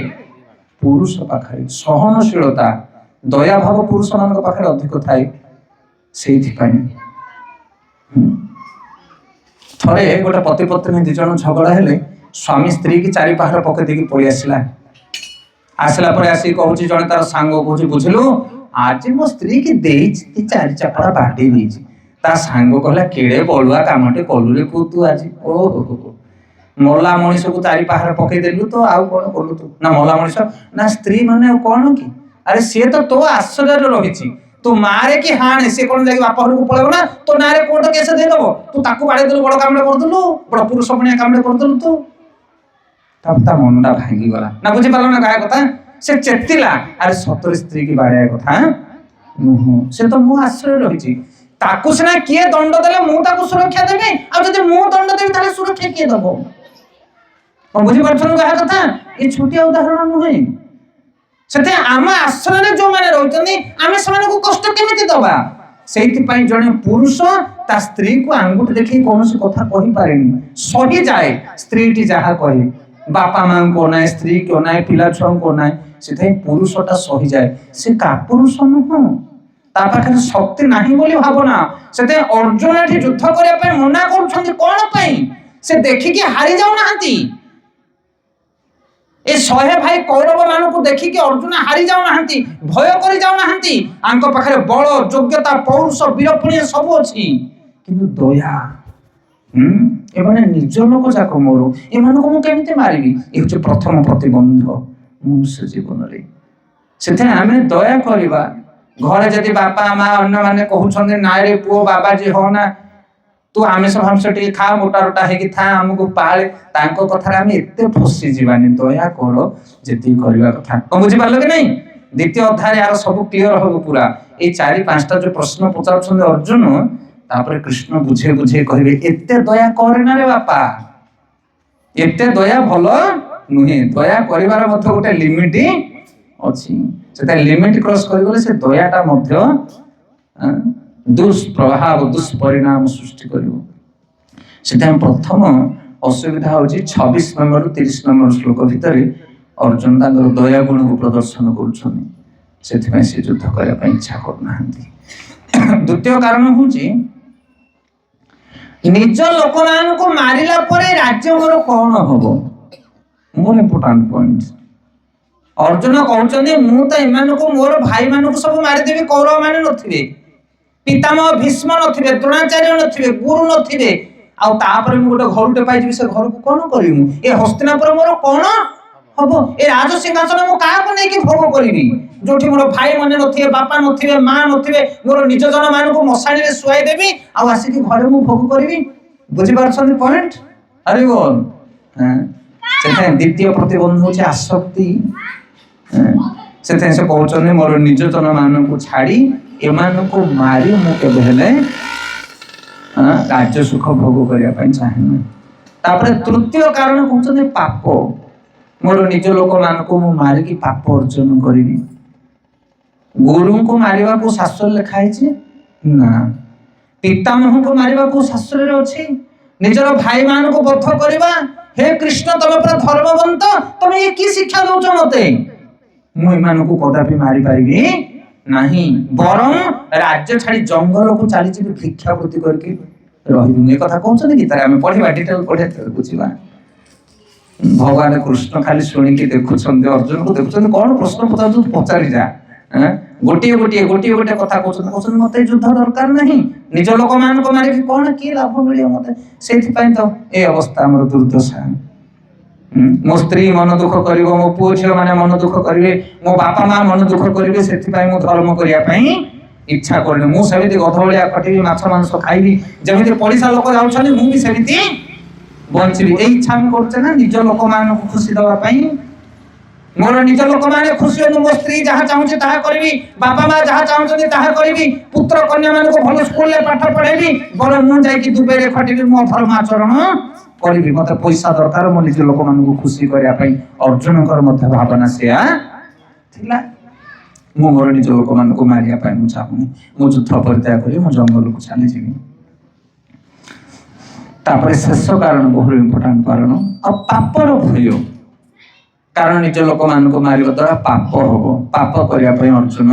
ପୁରୁଷ ପାଖରେ ସହନଶୀଳତା, ଦୟା ଭାବ ପୁରୁଷ ମାନଙ୍କ ପାଖରେ ଅଧିକ ଥାଏ। ସେଇଥିପାଇଁ ଥରେ ଗୋଟେ ପତି ପତ୍ନୀ ଦି ଜଣ ଝଗଡା ହେଲେ, ସ୍ୱାମୀ ସ୍ତ୍ରୀ କି ଚାରି ପାହାଡ଼ ପକେଇ ଦେଇକି ପଳେଇ ଆସିଲା। ଆସିଲା ପରେ ଆସିକି କହୁଛି ଜଣେ ତାର ସାଙ୍ଗ, କହୁଛି ବୁଝିଲୁ ଆଜି ମୋ ସ୍ତ୍ରୀ କି ଦେଇଛି ଚାରି ଚାପଡ଼ା ବାଡେଇ ଦେଇଛି। ତା ସାଙ୍ଗ କହିଲା କେଡେ ବଳୁଆ କାମଟେ କଲୁରେ ପୁଅ ତୁ ଆଜି। ଓହୋ, ମଲା ମଣିଷକୁ ଚାରି ପାହାଡ଼ ପକେଇ ଦେଲୁ ତ ଆଉ କଣ କଲୁ ତୁ? ନା ମଲା ମଣିଷ ନା ସ୍ତ୍ରୀ ମାନେ ଆଉ କଣ କି? ଆରେ ସିଏ ତ ତୋ ଆଶ୍ରୟରେ ରହିଛି, ତୁ ମାରେ କି ହାଣେ ସିଏ କଣ ଯାଇକି ବାପା ଘରକୁ ପଳେଇବ ନା ତୋ ନାଁରେ କୋର୍ଟ କେସ ଦେଇଦବ? ତୁ ତାକୁ ବାଡେଇ ଦେଲୁ, ବଡ କାମଟେ କରିଦେଲୁ, ବଡ ପୁରୁଷ ପଣିଆ କାମଟେ କରିଦେଲୁ ତୁ। ତା ମନଟା ଭାଙ୍ଗିଗଲା। ନା ବୁଝିପାରିଲ ନା କାହା କଥା? ସେ ଚେତିଲା, ଆରେ ସତରେ ସ୍ତ୍ରୀ କି ବାଡେଇବା କଥା ନୁହଁ, ସେ ତ ମୋ ଆଶ୍ରୟରେ ରହିଛି। ତାକୁ ସିନା କିଏ ଦଣ୍ଡ ଦେଲେ ମୁଁ ତାକୁ ସୁରକ୍ଷା ଦେବି, ଆଉ ଯଦି ମୁଁ ଦଣ୍ଡ ଦେବି ତାହେଲେ ସୁରକ୍ଷା କିଏ ଦବ? କଣ ବୁଝିପାରୁଛନ୍ତି କାହା କଥା? ଏ ଛୋଟିଆ ଉଦାହରଣ ନୁହେଁ। ସେଥିପାଇଁ ଆମ ଆଶ୍ରୟରେ ଯୋଉମାନେ ରହୁଛନ୍ତି ଆମେ ସେମାନଙ୍କୁ କଷ୍ଟ କେମିତି ଦବା? ସେଇଥିପାଇଁ ଜଣେ ପୁରୁଷ ତା ସ୍ତ୍ରୀକୁ ଆଙ୍ଗୁଠି ଦେଖେଇ କୌଣସି କଥା କହିପାରେନି, ସହିଯାଏ। ସ୍ତ୍ରୀଟି ଯାହା କହେ, ବାପା ମାଙ୍କୁ ଅନାଏ, ସ୍ତ୍ରୀକୁ ଅନାଏ, ପିଲା ଛୁଆଙ୍କୁ ଅନାଏ। ସେଥିପାଇଁ ପୁରୁଷଟା ସହିଯାଏ। ସେ କାପୁରୁଷ ନୁହଁ, ତା ପାଖରେ ଶକ୍ତି ନାହିଁ ବୋଲି ଭାବନା। ସେଥିପାଇଁ ଅର୍ଜୁନ ଏଠି ଯୁଦ୍ଧ କରିବା ପାଇଁ ମନା କରୁଛନ୍ତି। କଣ ପାଇଁ? ସେ ଦେଖିକି ହାରି ଯାଉନାହାନ୍ତି। ଏ 100 ଭାଇ କୌରବ ମାନଙ୍କୁ ଦେଖିକି ଅର୍ଜୁନ ହାରି ଯାଉନାହାନ୍ତି, ଭୟ କରି ଯାଉନାହାନ୍ତି। ଆଙ୍କ ପାଖରେ ବଳ, ଯୋଗ୍ୟତା, ପୌରୁଷ, ବୀରପୁଣ୍ୟ ସବୁ ଅଛି, କିନ୍ତୁ ଦୟା। ଏମାନେ ନିଜ ଲୋକ ଯାକ ମୋର, ଏମାନଙ୍କୁ ମୁଁ କେମିତି ମାରିବି? ଏ ହଉଛି ପ୍ରଥମ ପ୍ରତିବନ୍ଧ ମନୁଷ୍ୟ ଜୀବନରେ। ସେଥିପାଇଁ ଆମେ ଦୟା କରିବା। ଘରେ ଯଦି ବାପା ମା ଅନ୍ୟମାନେ କହୁଛନ୍ତି ନାଇରେ ପୁଅ ବାବାଜୀ ହଅନା, ତୁ ଆମିଷ ଫାମିଷ ଟିକେ ଖା, ମୋଟା ରୋଟା ହେଇକି ଥା, ଆମକୁ ପାଳେ, ତାଙ୍କ କଥାରେ ଆମେ ଏତେ ଫସି ଯିବାନି। ଦୟା କର ଯେତିକି କରିବା କଥା। କଣ ବୁଝିପାରିଲ କି ନାଇଁ? ଦ୍ୱିତୀୟ ଅଧ୍ୟାୟରେ ଆର ସବୁ କ୍ଲିୟର ହବ ପୁରା। ଏଇ 4-5ଟା ଯୋଉ ପ୍ରଶ୍ନ ପଚାରୁଛନ୍ତି ଅର୍ଜୁନ, ତାପରେ କୃଷ୍ଣ ବୁଝେଇ ବୁଝେଇ କହିବେ ଏତେ ଦୟା କରେନା ରେ ବାପା, ଏତେ ଦୟା ଭଲ ନୁହେଁ। ଦୟା କରିବାର ମଧ୍ୟ ଗୋଟେ ଲିମିଟ ଅଛି। ସେଟା ଲିମିଟ କ୍ରସ କରିଗଲେ ସେ ଦୟାଟା ମଧ୍ୟ ଦୁଷ୍ପ୍ରଭାବ, ଦୁଷ୍ପରିଣାମ ସୃଷ୍ଟି କରିବ। ସେଥିପାଇଁ ପ୍ରଥମ ଅସୁବିଧା ହଉଛି 26 ନମ୍ବରରୁ 30 ନମ୍ବର ଶ୍ଲୋକ ଭିତରେ ଅର୍ଜୁନ ତାଙ୍କର ଦୟା ଗୁଣକୁ ପ୍ରଦର୍ଶନ କରୁଛନ୍ତି। ସେଥିପାଇଁ ସେ ଯୁଦ୍ଧ କରିବା ପାଇଁ ଇଚ୍ଛା କରୁନାହାନ୍ତି। ଦ୍ୱିତୀୟ କାରଣ ହଉଛି ନିଜ ଲୋକମାନଙ୍କୁ ମାରିଲା ପରେ ରାଜ୍ୟ ମୋର କଣ ହବ? ମୋର ଇମ୍ପୋର୍ଟାଣ୍ଟ ପଏଣ୍ଟ। ଅର୍ଜୁନ କହୁଛନ୍ତି ମୁଁ ତ ଏମାନଙ୍କୁ ମୋର ଭାଇମାନଙ୍କୁ ସବୁ ମାରିଦେବି, କୌରବ ମାନେ ନଥିବେ, ପିତାମହ ଭୀଷ୍ମ ନଥିବେ, ଦ୍ରୋଣାଚାର୍ଯ୍ୟ ନଥିବେ, ଗୁରୁ ନଥିବେ, ଆଉ ତାପରେ ମୁଁ ଗୋଟେ ଘରଟେ ପାଇଯିବି, ସେ ଘରକୁ କଣ କରିବି? ମୁଁ ଏ ହସ୍ତିନାପୁର ମୋର କଣ ହବ? ଏ ରାଜ ସିଂହାସନ ମୁଁ କାହାକୁ ନେଇକି ଭୋଗ କରିବି? ଯୋଉଠି ମୋର ଭାଇ ମାନେ ନଥିବେ, ବାପା ନଥିବେ, ମା ନଥିବେ, ମୋର ନିଜ ଜନ ମାନଙ୍କୁ ମଶାଣିରେ ଶୁଆଇ ଦେବି, ଆଉ ଆସିକି ଘରେ ମୁଁ ଭୋଗ କରିବି। ବୁଝିପାରୁଛନ୍ତି ପଏଣ୍ଟ? ଆରେ ବୋଲ। ସେଥିପାଇଁ ଦ୍ୱିତୀୟ ପ୍ରତିବନ୍ଧ ହଉଛି ଆସକ୍ତି। ସେଥିପାଇଁ ସେ କହୁଛନ୍ତି ମୋର ନିଜ ଜନ ମାନଙ୍କୁ ଛାଡି ଏମାନଙ୍କୁ ମାରି ମୁଁ କେବେ ହେଲେ ରାଜ୍ୟ ସୁଖ ଭୋଗ କରିବା ପାଇଁ ଚାହେଁନି। ତାପରେ ତୃତୀୟ କାରଣ କହୁଛନ୍ତି ପାପ। ମୋର ନିଜ ଲୋକମାନଙ୍କୁ ମୁଁ ମାରିକି ପାପ ଅର୍ଜନ କରିବି। ଗୁରୁଙ୍କୁ ମାରିବାକୁ ଶାସ୍ତ୍ରରେ ଲେଖା ହେଇଛି ନା, ପିତାମହଙ୍କୁ ମାରିବାକୁ ଶାସ୍ତ୍ରରେ ଅଛି। ନିଜର ଭାଇ ମାନଙ୍କୁ ବଧ କରିବା। ହେ କୃଷ୍ଣ ତମେ ପୁରା ଧର୍ମବନ୍ତ, ତମେ ଏ କି ଶିକ୍ଷା ଦଉଛ ମତେ? ମୁଁ ଏମାନଙ୍କୁ କଦାପି ମାରିପାରିବି ନାହିଁ, ବରଂ ରାଜ୍ୟ ଛାଡି ଜଙ୍ଗଲକୁ ଚାଲିଯିବି, ଭିକ୍ଷାବୃତ୍ତି କରିକି ରହିବି। ଏ କଥା କହୁଛନ୍ତି ଗୀତାରେ, ଆମେ ପଢିବା, ଡିଟେଲ ପଢିବା, ବୁଝିବା। ଭଗବାନ କୃଷ୍ଣ ଖାଲି ଶୁଣିକି ଦେଖୁଛନ୍ତି, ଅର୍ଜୁନକୁ ଦେଖୁଛନ୍ତି, କଣ ପ୍ରଶ୍ନ ପଚାରୁଛନ୍ତି ପଚାରି ଯା। ଗୋଟିଏ କଥା କହୁଛନ୍ତି ମତେ ଯୁଦ୍ଧ ଦରକାର ନାହିଁ, ନିଜ ଲୋକମାନଙ୍କୁ ମାରିକି କଣ କି ଲାଭ ମିଳିବ ମତେ? ସେଇଥିପାଇଁ ତ ଏ ଅବସ୍ଥା ଆମର ଦୁର୍ଦ୍ଦଶା। ମୋ ସ୍ତ୍ରୀ ମନ ଦୁଃଖ କରିବ, ମୋ ପୁଅ ଝିଅ ମାନେ ମନ ଦୁଃଖ କରିବେ, ମୋ ବାପା ମା ମନ ଦୁଃଖ କରିବେ। ସେଥିପାଇଁ ମୁଁ ଧର୍ମ କରିବା ପାଇଁ ଇଚ୍ଛା କରୁନି। ମୁଁ ସେମିତି ଗଧ ଭଳିଆ ଖଟିବି, ମାଛ ମାଂସ ଖାଇବି, ଯେମିତି ପଡିଶା ଲୋକ ଯାଉଛନ୍ତି ମୁଁ ବି ସେମିତି ବଞ୍ଚିବି। ଏଇ ଇଚ୍ଛା ଆମେ କରୁଛେ ନା ନିଜ ଲୋକମାନଙ୍କୁ ଖୁସି ଦେବା ପାଇଁ। ମୋର ନିଜ ଲୋକମାନେ ଖୁସି ହୁଅନ୍ତୁ, ମୋ ସ୍ତ୍ରୀ ଯାହା ଚାହୁଁଛି ତାହା କରିବି, ବାପା ମା ଯାହା ଚାହୁଁଛନ୍ତି ତାହା କରିବି, ପୁତ୍ର କନ୍ୟା ମାନଙ୍କୁ ଭଲ ସ୍କୁଲରେ ପାଠ ପଢେଇବି, ବରଂ ମୁଁ ଯାଇକି ଦୁବାଇରେ ଖଟିବି, ମୋ ଧର୍ମାଚରଣ କରିବି। ମତେ ପଇସା ଦରକାର ମୋ ନିଜ ଲୋକମାନଙ୍କୁ ଖୁସି କରିବା ପାଇଁ। ଅର୍ଜୁନଙ୍କର ମଧ୍ୟ ଭାବନା ସେୟା ଥିଲା। ମୁଁ ମୋର ନିଜ ଲୋକମାନଙ୍କୁ ମାରିବା ପାଇଁ ମୁଁ ଚାହୁଁନି, ମୁଁ ଯୁଦ୍ଧ ପରିତ୍ୟାଗ କରି ମୁଁ ଜଙ୍ଗଲକୁ ଚାଲିଯିବି। ତାପରେ ଶେଷ କାରଣ, ବହୁ ଇମ୍ପୋର୍ଟାଣ୍ଟ କାରଣ, ଆଉ ପାପର ଭୟ। କାରଣ ନିଜ ଲୋକମାନଙ୍କୁ ମାରିବା ଦ୍ୱାରା ପାପ ହବ, ପାପ କରିବା ପାଇଁ ଅର୍ଜୁନ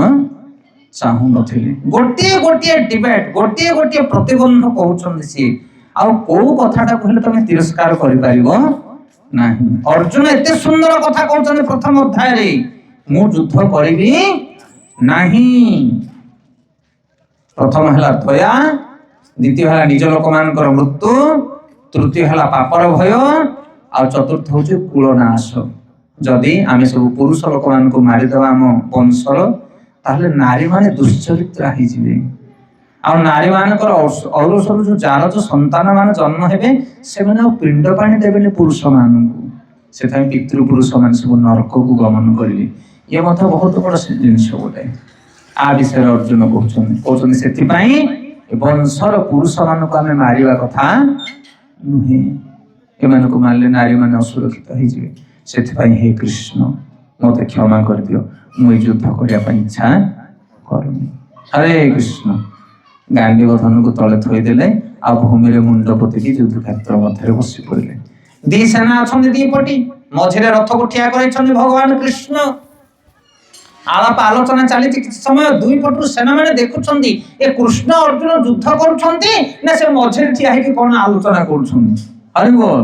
ଚାହୁଁନଥିଲେ। ଗୋଟିଏ ଗୋଟିଏ ଡିବେଟ୍, ଗୋଟିଏ ଗୋଟିଏ ପ୍ରତିବନ୍ଧ କହୁଛନ୍ତି ସିଏ, ଆଉ କୋଉ କଥାଟା କହିଲେ ତମେ ତିରସ୍କାର କରିପାରିବ ନାହିଁ। ଅର୍ଜୁନ ଏତେ ସୁନ୍ଦର କଥା କହୁଛନ୍ତି ପ୍ରଥମ ଅଧ୍ୟାୟରେ, ମୁଁ ଯୁଦ୍ଧ କରିବି ନାହିଁ। ପ୍ରଥମ ହେଲା ଦୟା, ଦ୍ୱିତୀୟ ହେଲା ନିଜ ଲୋକମାନଙ୍କର ମୃତ୍ୟୁ, ତୃତୀୟ ହେଲା ପାପର ଭୟ, ଆଉ ଚତୁର୍ଥ ହଉଛି କୁଳନାଶ। ଯଦି ଆମେ ସବୁ ପୁରୁଷ ଲୋକମାନଙ୍କୁ ମାରିଦେବା ଆମ ବଂଶର, ତାହେଲେ ନାରୀମାନେ ଦୁଶ୍ଚରିତ୍ରା ହେଇଯିବେ। ଆଉ ନାରୀମାନଙ୍କର ଔରସରୁ ଯୋଉ ଜାରଜ ସନ୍ତାନ ମାନେ ଜନ୍ମ ହେବେ, ସେମାନେ ଆଉ ପିଣ୍ଡ ପାଣି ଦେବେନି ପୁରୁଷମାନଙ୍କୁ। ସେଥିପାଇଁ ପିତୃପୁରୁଷ ମାନେ ସବୁ ନରକକୁ ଗମନ କରିବେ। ଇଏ ମଧ୍ୟ ବହୁତ ବଡ଼ ଜିନିଷ ଗୋଟେ। ଆ ବିଷୟରେ ଅର୍ଜୁନ କହୁଛନ୍ତି ସେଥିପାଇଁ ଏ ବଂଶର ପୁରୁଷମାନଙ୍କୁ ଆମେ ମାରିବା କଥା ନୁହେଁ। ଏମାନଙ୍କୁ ମାରିଲେ ନାରୀମାନେ ଅସୁରକ୍ଷିତ ହେଇଯିବେ। ସେଥିପାଇଁ ହେ କୃଷ୍ଣ, ମୋତେ କ୍ଷମା କରିଦିଅ, ମୁଁ ଏଇ ଯୁଦ୍ଧ କରିବା ପାଇଁ ଇଚ୍ଛା କରୁନି। ହରେ କୃଷ୍ଣ। ଗାଣ୍ଡୀବ ଧନୁକୁ ତଳେ ଥୋଇଦେଲେ, ଆଉ ଭୂମିରେ ମୁଣ୍ଡ ପୋତିକି ଯୁଦ୍ଧକ୍ଷେତ୍ର ମଧ୍ୟରେ ବସି ପଡ଼ିଲେ। ଦି ସେନା ଅଛନ୍ତି, ଦି ପଟି, ମଝିରେ ରଥକୁ ଠିଆ କରାଇଛନ୍ତି ଭଗବାନ କୃଷ୍ଣ। ଆଳାପ ଆଲୋଚନା ଚାଲିଛି କିଛି ସମୟ। ଦୁଇ ପଟରୁ ସେନାମାନେ ଦେଖୁଛନ୍ତି ଏ କୃଷ୍ଣ ଅର୍ଜୁନ ଯୁଦ୍ଧ କରୁଛନ୍ତି ନା ସେ ମଝିରେ ଠିଆ ହେଇକି କଣ ଆଲୋଚନା କରୁଛନ୍ତି। ହରି ବୋଲ।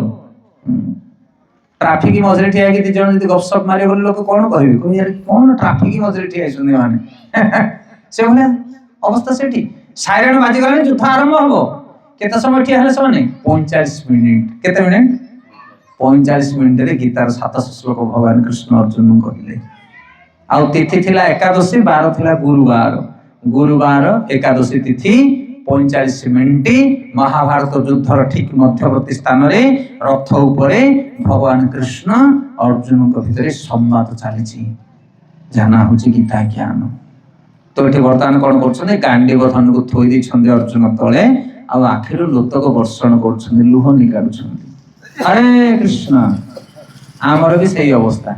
ଟ୍ରାଫିକ ମଝିରେ ଠିଆ ହେଇକି ଦି ଜଣ ଯଦି ଗପସପ ମାରିବେ ବୋଲି ଲୋକ କଣ କହିବେ, କହିବେ କଣ ଟ୍ରାଫିକ ମଝିରେ ଠିଆ ହେଇଛନ୍ତି ମାନେ। ସେଭଳିଆ ଅବସ୍ଥା ସେଠି। ସାଇରେନ ବାଜିଗଲାଣି, ଯୁଦ୍ଧ ଆରମ୍ଭ ହବ। କେତେ ସମୟ ଠିଆ ହେଲେ ସେମାନେ? 45 ମିନିଟ। କେତେ ମିନିଟ? 45 ମିନିଟରେ ଗୀତାର 700 ଶ୍ଲୋକ ଭଗବାନ କୃଷ୍ଣ ଅର୍ଜୁନ କହିଲେ। ଆଉ ତିଥି ଥିଲା ଏକାଦଶୀ, ବାର ଥିଲା ଗୁରୁବାର। ଗୁରୁବାର ଏକାଦଶୀ ତିଥି 45 ମିନିଟ ମହାଭାରତ ଯୁଦ୍ଧର ଠିକ ମଧ୍ୟବର୍ତ୍ତୀ ସ୍ଥାନରେ ରଥ ଉପରେ ଭଗବାନ କୃଷ୍ଣ ଅର୍ଜୁନଙ୍କ ଭିତରେ ସମ୍ବାଦ ଚାଲିଛି, ଜାନା ହଉଛି ଗୀତା ଜ୍ଞାନ। ତ ଏଠି ବର୍ତ୍ତମାନ କଣ କରୁଛନ୍ତି, ଗାଣ୍ଡୀବ ଧନୁକୁ ଥୋଇ ଦେଇଛନ୍ତି ଅର୍ଜୁନ ତଳେ, ଆଉ ଆଖିରୁ ଲୋତକ ବର୍ଷଣ କରୁଛନ୍ତି, ଲୁହ ନିଗାଡୁଛନ୍ତି। ହରେ କୃଷ୍ଣ। ଆମର ବି ସେଇ ଅବସ୍ଥା,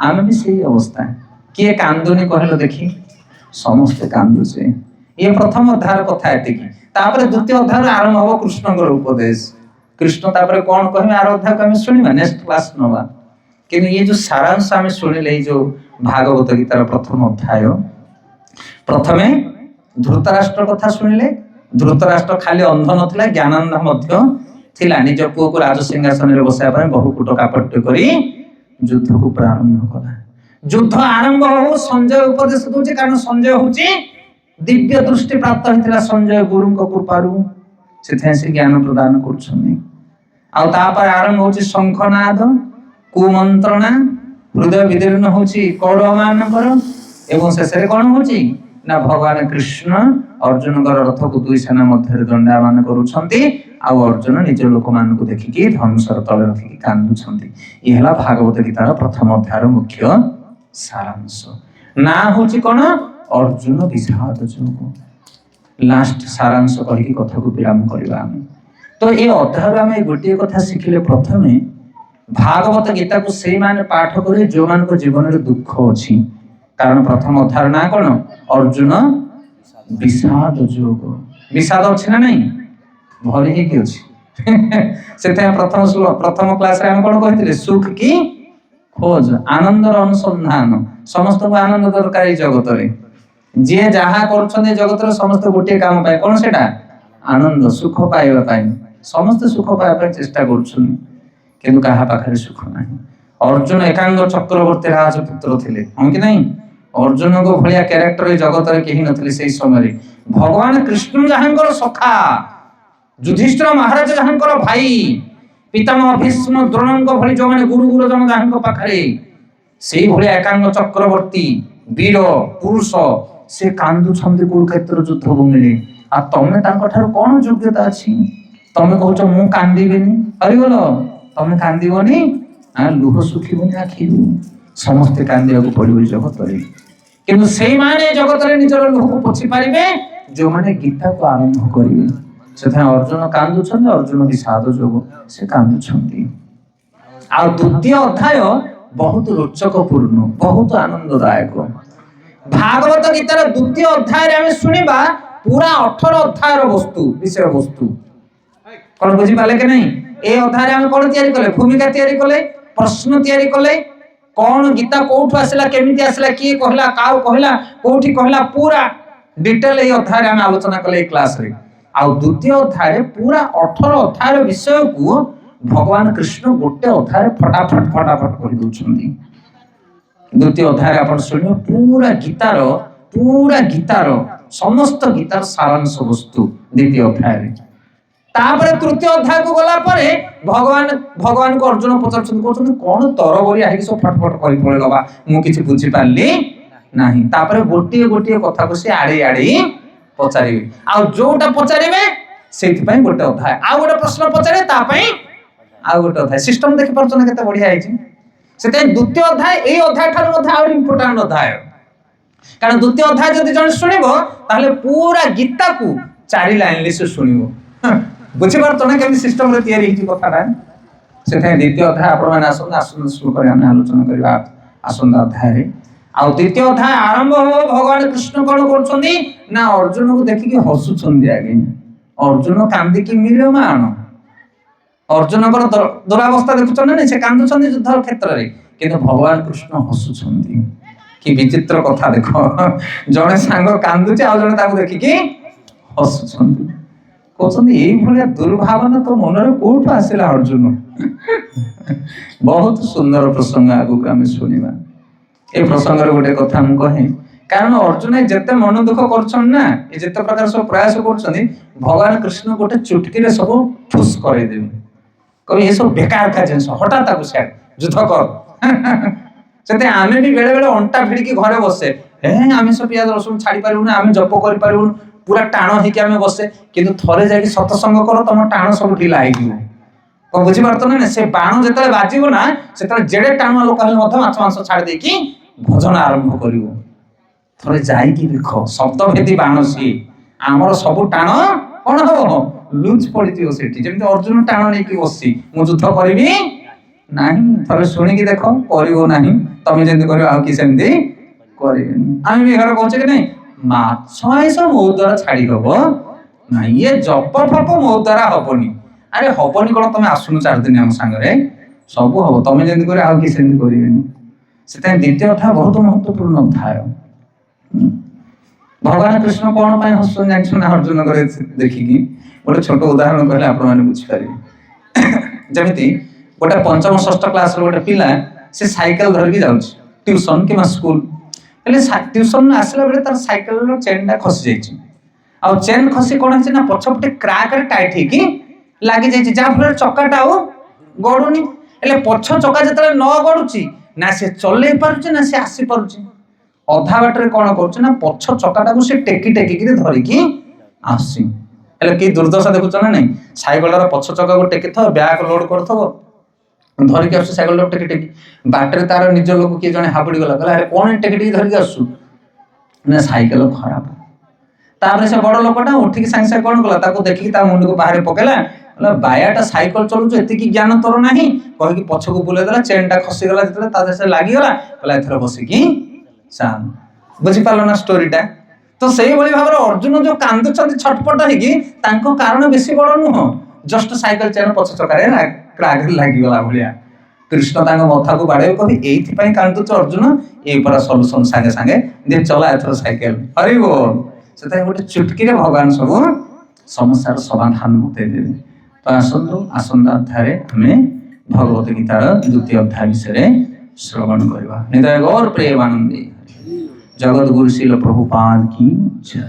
ଆମେ ବି ସେଇ ଅବସ୍ଥା। କିଏ କାନ୍ଦୁନି କହିଲ ଦେଖି? ସମସ୍ତେ କାନ୍ଦୁଛେ। ଇଏ ପ୍ରଥମ ଅଧ୍ୟାୟର କଥା ଏତିକି। ତାପରେ ଦ୍ୱିତୀୟ ଅଧ୍ୟାୟରେ ଆରମ୍ଭ ହବ କୃଷ୍ଣଙ୍କର ଉପଦେଶ। କୃଷ୍ଣ ତାପରେ କଣ କହିବେ ଆର ଅଧ୍ୟାୟକୁ ଆମେ ଶୁଣିବା, ନେକ୍ସଟ କ୍ଲାସ ନବା। କିନ୍ତୁ ଇଏ ଯୋଉ ସାରାଂଶ ଆମେ ଶୁଣିଲେ, ଏଇ ଯୋଉ ଭାଗବତ ଗୀତାର ପ୍ରଥମ ଅଧ୍ୟାୟ, ପ୍ରଥମେ ଧୃତରାଷ୍ଟ୍ର କଥା ଶୁଣିଲେ। ଧୃତରାଷ୍ଟ୍ର ଖାଲି ଅନ୍ଧ ନଥିଲା, ଜ୍ଞାନାନ୍ଧ ମଧ୍ୟ ଥିଲା। ନିଜ ପୁଅକୁ ରାଜସିଂହାସନରେ ବସାଇବା ପାଇଁ ବହୁ କୂଟ କାପଟ୍ୟ କରି ଯୁଦ୍ଧକୁ ପ୍ରାରମ୍ଭ କଲା। ଯୁଦ୍ଧ ଆରମ୍ଭ ହଉ ସଞ୍ଜୟ ଉପଦେଶ ଦଉଛି, କାରଣ ସଞ୍ଜୟ ହଉଛି ଦିବ୍ୟ ଦୃଷ୍ଟି ପ୍ରାପ୍ତ ହେଇଥିଲା ସଞ୍ଜୟ ଗୁରୁଙ୍କ କୃପାରୁ, ସେଥିପାଇଁ ସେ ଜ୍ଞାନ ପ୍ରଦାନ କରୁଛନ୍ତି। ଆଉ ତାପରେ ଆରମ୍ଭ ହଉଛି ଶଙ୍ଖନାଦ, କୁମନ୍ତ୍ରଣା, ହୃଦୟ ବିଦୀର୍ଣ୍ଣ ହଉଛି କୌରବ ମାନଙ୍କର, ଏବଂ ଶେଷରେ କଣ ହଉଛି ନା ଭଗବାନ କୃଷ୍ଣ ଅର୍ଜୁନଙ୍କର ରଥକୁ ଦୁଇ ସେନା ମଧ୍ୟରେ ଦଣ୍ଡାୟମାନ କରୁଛନ୍ତି, ଆଉ ଅର୍ଜୁନ ନିଜ ଲୋକମାନଙ୍କୁ ଦେଖିକି ଧନୁଷର ତଳେ ରଖିକି କାନ୍ଦୁଛନ୍ତି। ଇଏ ହେଲା ଭାଗବତ ଗୀତାର ପ୍ରଥମ ଅଧ୍ୟାୟର ମୁଖ୍ୟ ସାରାଂଶ। ନା ହଉଛି କଣ? ଅର୍ଜୁନ ବିଷାଦ ଯୋଗ। ଲାଷ୍ଟ ସାରାଂଶ କହିକି କଥାକୁ ବିରାମ କରିବା ଆମେ। ତ ଏ ଅଧ୍ୟାୟରୁ ଆମେ ଗୋଟିଏ କଥା ଶିଖିଲେ, ପ୍ରଥମେ ଭାଗବତ ଗୀତାକୁ ସେଇମାନେ ପାଠ କରିବେ ଯୋଉମାନଙ୍କ ଜୀବନରେ ଦୁଃଖ ଅଛି। କାରଣ ପ୍ରଥମ ଅଧ୍ୟାୟର ନାଁ କଣ? ଅର୍ଜୁନ ବିଷାଦ ଯୋଗ। ବିଷାଦ ଅଛି ନା ନାଇଁ? ଭରି ହେଇକି ଅଛି। ସେଥିପାଇଁ ପ୍ରଥମ କ୍ଲାସରେ ଆମେ କଣ କହିଥିଲେ, ସୁଖ କି ଖୋଜ, ଆନନ୍ଦର ଅନୁସନ୍ଧାନ। ସମସ୍ତଙ୍କୁ ଆନନ୍ଦ ଦରକାର ଏଇ ଜଗତରେ। ଯିଏ ଯାହା କରୁଛନ୍ତି ଜଗତରେ ସମସ୍ତେ ଗୋଟିଏ କାମ ପାଇଁ, କଣ ସେଟା? ଆନନ୍ଦ, ସୁଖ ପାଇବା ପାଇଁ। ସମସ୍ତେ ସୁଖ ପାଇବା ପାଇଁ ଚେଷ୍ଟା କରୁଛନ୍ତି, କିନ୍ତୁ କାହା ପାଖରେ ସୁଖ ନାହିଁ। ଅର୍ଜୁନ ଏକାଙ୍ଗ ଚକ୍ରବର୍ତ୍ତୀ ରାଜପୁତ୍ର ଥିଲେ, ହଁ କି ନାହିଁ? ଅର୍ଜୁନଙ୍କ ଭଳିଆ କ୍ୟାରେକ୍ଟର ଏ ଜଗତରେ କେହି ନଥିଲେ ସେଇ ସମୟରେ। ଭଗବାନ କୃଷ୍ଣ ଯାହାଙ୍କର ସଖା, ଯୁଧିଷ୍ଠିର ମହାରାଜ ଯାହାଙ୍କର ଭାଇ, ପିତାମହ ଭୀଷ୍ମ ଦ୍ରୋଣଙ୍କ ଭଳି ଯୋଉମାନେ ଗୁରୁ ଗୁରୁଜନ ଯାହାଙ୍କ ପାଖରେ, ସେଇଭଳିଆ ଏକାଙ୍ଗ ଚକ୍ରବର୍ତ୍ତୀ ବୀର ପୁରୁଷ, ସେ କାନ୍ଦୁଛନ୍ତି କୁରୁକ୍ଷେତ୍ର ଯୁଦ୍ଧ ଭୂମିରେ। ଆଉ ତମେ ତାଙ୍କ ଠାରୁ କଣ ଯୋଗ୍ୟତା ଅଛି? ତମେ କହୁଛ ମୁଁ କାନ୍ଦିବିନି, ହରିବୋଲ। ତମେ କାନ୍ଦିବନି, ଲୁହ ଶୁଖିବନି ଆଖିରୁ। ସମସ୍ତେ କାନ୍ଦିବାକୁ ପଡିବ ଜଗତରେ, କିନ୍ତୁ ସେଇମାନେ ଜଗତରେ ନିଜର ଲୁହକୁ ପୋଛି ପାରିବେ ଯୋଉମାନେ ଗୀତାକୁ ଆରମ୍ଭ କରିବେ। ସେଥିପାଇଁ ଅର୍ଜୁନ କାନ୍ଦୁଛନ୍ତି, ଅର୍ଜୁନ ବିଷାଦ ଯୋଗ, ସେ କାନ୍ଦୁଛନ୍ତି। ଆଉ ଦ୍ୱିତୀୟ ଅଧ୍ୟାୟ ବହୁତ ରୋଚକ ପୂର୍ଣ୍ଣ, ବହୁତ ଆନନ୍ଦଦାୟକ। भागवत गीतार द्वितीय अध्याय आम शुणा पूरा 18 अध्यायर वस्तु विषय वस्तु कौन बुझी पाले कि नहीं। ए अध्याय आम कौन तैयारी कले भूमिका तैयारी कले प्रश्न तैयारी कले कौन गीता कोठु आसला केमिति आसला किए कहला काउ कहला कोठी कहला पूरा डिटेल ए अध्याय आम आलोचना कले क्लास रे। आ द्वितीय अध्याय पूरा 18 अध्याय विषय को भगवान कृष्ण गोटे अध्याय फटाफट कहि दउछंदी। द्वितीय अध्याय आपण सुनियो पूरा गीतार समस्त गीतार सारांश वस्तु द्वितीय अध्याय रे। तापर तृतीय अध्याय को गला परे भगवान को अर्जुन पचारछन कहछन कोन तरबरी आही सब फटफट कहि पळेलबा मु किछि बुझी पारली नाही। तापर गोटिए कथा को से आड़े पचारिबे आ जोटा पचारिबे सेति पई गोटे अध्याय आ गोटे प्रश्न पचारे ता पई आ गोटे अध्याय सिस्टम देखि परछन केते बढ़िया आइछि। सेते द्वितीय अध्याय ए अध्याय ठार मध्ये और इंपोर्टेंट अध्याय कारण द्वितीय अध्याय जदि जण सुनिबो ताहले पूरा गीता को 4 लाइन ले से सुनिबो बुझि पारतो ना केमि सिस्टम रे तयारी हिची कथाटा। सेते द्वितीय अध्याय आपण माने आसन शुरू करी हम आलोचना करिबा आसन अध्याय रे। आ द्वितीय अध्याय आरंभ हो भगवान कृष्ण कोन करछंदी ना अर्जुन को देखि के हसुछंदी आगे अर्जुन कांदी की मिलो मान अर्जुन को दुरावस्था देखुछन ना से कांदुछंदी युद्ध क्षेत्र रे किंतु भगवान कृष्ण हसुछंदी कि विचित्र कथा देखो जने सांग कांदुचे आ जने ताको देखि कि हसुछंदी कहछंदी एई भलिया दुर्भावना तो मनरे कोठ आसिला अर्जुन बहुत सुंदर प्रसंग आगु हम सुनिबा। ए प्रसंग रे गोटे कथा हम कहे कारण अर्जुन जेते मन दुख करछन ना ए जेते प्रकार सब प्रयास करछनी भगवान कृष्ण गोटे चुटकी रे सब ठुस करे देबे कभी ये सब बेकार का जिनस हटा ताको से युद्ध कर सेते आमे भी बेले बेले अंटा भिड़ी की घरे बसे हे आमे सब पियाज रसुन छाड़ी पारिबु ना आमे जप करि पारिबु पूरा टाण हे कि आमे बसे किंतु थरे जाई सत्संग करो तम टाण सब ढिला हे कि को बुझी पारतो ना से बाण जेतले बाजिबो ना सेतले जेडे टाणुआ लोक हले मध माछ छाड़ी दे कि भजन आरंभ करिवो थरे जाई कि देखो शब्द भेदी बाण सी हमर सब टाण कोन हो लूज पड़िथियो सेठी जेमते अर्जुन टाण नै कि बसी मु युद्ध करबी नाही थरे सुनी कि देखो करिवो नाही तमे जेंति करियो आ कि सेंति करिबेनी आमी भी घर कहचे कि नहीं माछ आइसो मो द्वारा छाड़ी हबो ना ये जप फप मो द्वारा हबोनी अरे हबोनी कोन तमे आसुनु 4 दिन हम संगरे सब हबो तमे जेंति करियो आ कि सेंति करिबेनी सेते द्वितीय अध्याय बहुत महत्वपूर्ण अध्याय। भगवान कृष्ण कोन पय हसन जान्छन अर्जुन करे देखि कि गोटे छोट उदाहरण कहले आपण माने बुझि पारिबे जेमिति गोटे पंचम षष्ठ क्लास रो गोटे पिला से साइकिल धरकी जाउछ ट्यूशन कि स्कूल हेले ट्यूशन आसला बेले तार साइकिल रो चेन टा खसी जाइछि आ चेन खसी कोन छै ना पछपटे क्रैक रे टाइट हे कि लागि जाइछि जा फल चक्काटा हो गडुनी हेले पछ चक्का जतले न गडुछि ना से चले पारुछि ना से आसी पारुछि अधा बाटरे कोन करछ ना पछ चक्काटा को से टेकी कि धरि कि आसी हेले कि दुर्दशा देखुछ ना नहीं साइकिल रो पछ चक्का को टेकी थो बैग लोड करथबो धरि के आसु साइकिल रो टेकी बाटरे तार निज लोक के जने हाबडी गला कहला अरे कोन टेकी धरि के आसु ना साइकिल खराब तारे से बड़ लोकटा उठी के संग कोन गला ताको देखि ता मुंड को बाहर पकेला कहला बायाटा साइकिल चलु एति की ज्ञान तोर नाही कहि कि पछ को बुले देला चेन टा खसी गला जतले ता से लागि गला कहला एथरा बसी कि चाल बुझी पालो ना स्टोरीटा तो सही भली भाबरे अर्जुन जो कांदु छथि छटपट हे कि तांको कारण बेसी बड़ नुह जस्ट साइकिल चेन पछ चकारे क्रैक लागि गला भलिया कृष्ण तांको मथा को बाडे कहि एथि पई कांदु छ अर्जुन ए पर सॉल्यूशन संगे संगे दे चला एथरा साइकिल हरि बोल सेता गोटे चुटकी रे भगवान सब समस्यार समाधान बते देबे। तो आसंता अध्याय हमें भगवत गीतार द्वितीय अध्याय विषय श्रवण करबा। निताय गौर प्रेमानंदी जगत गुरु श्रील प्रभुपाद की जय।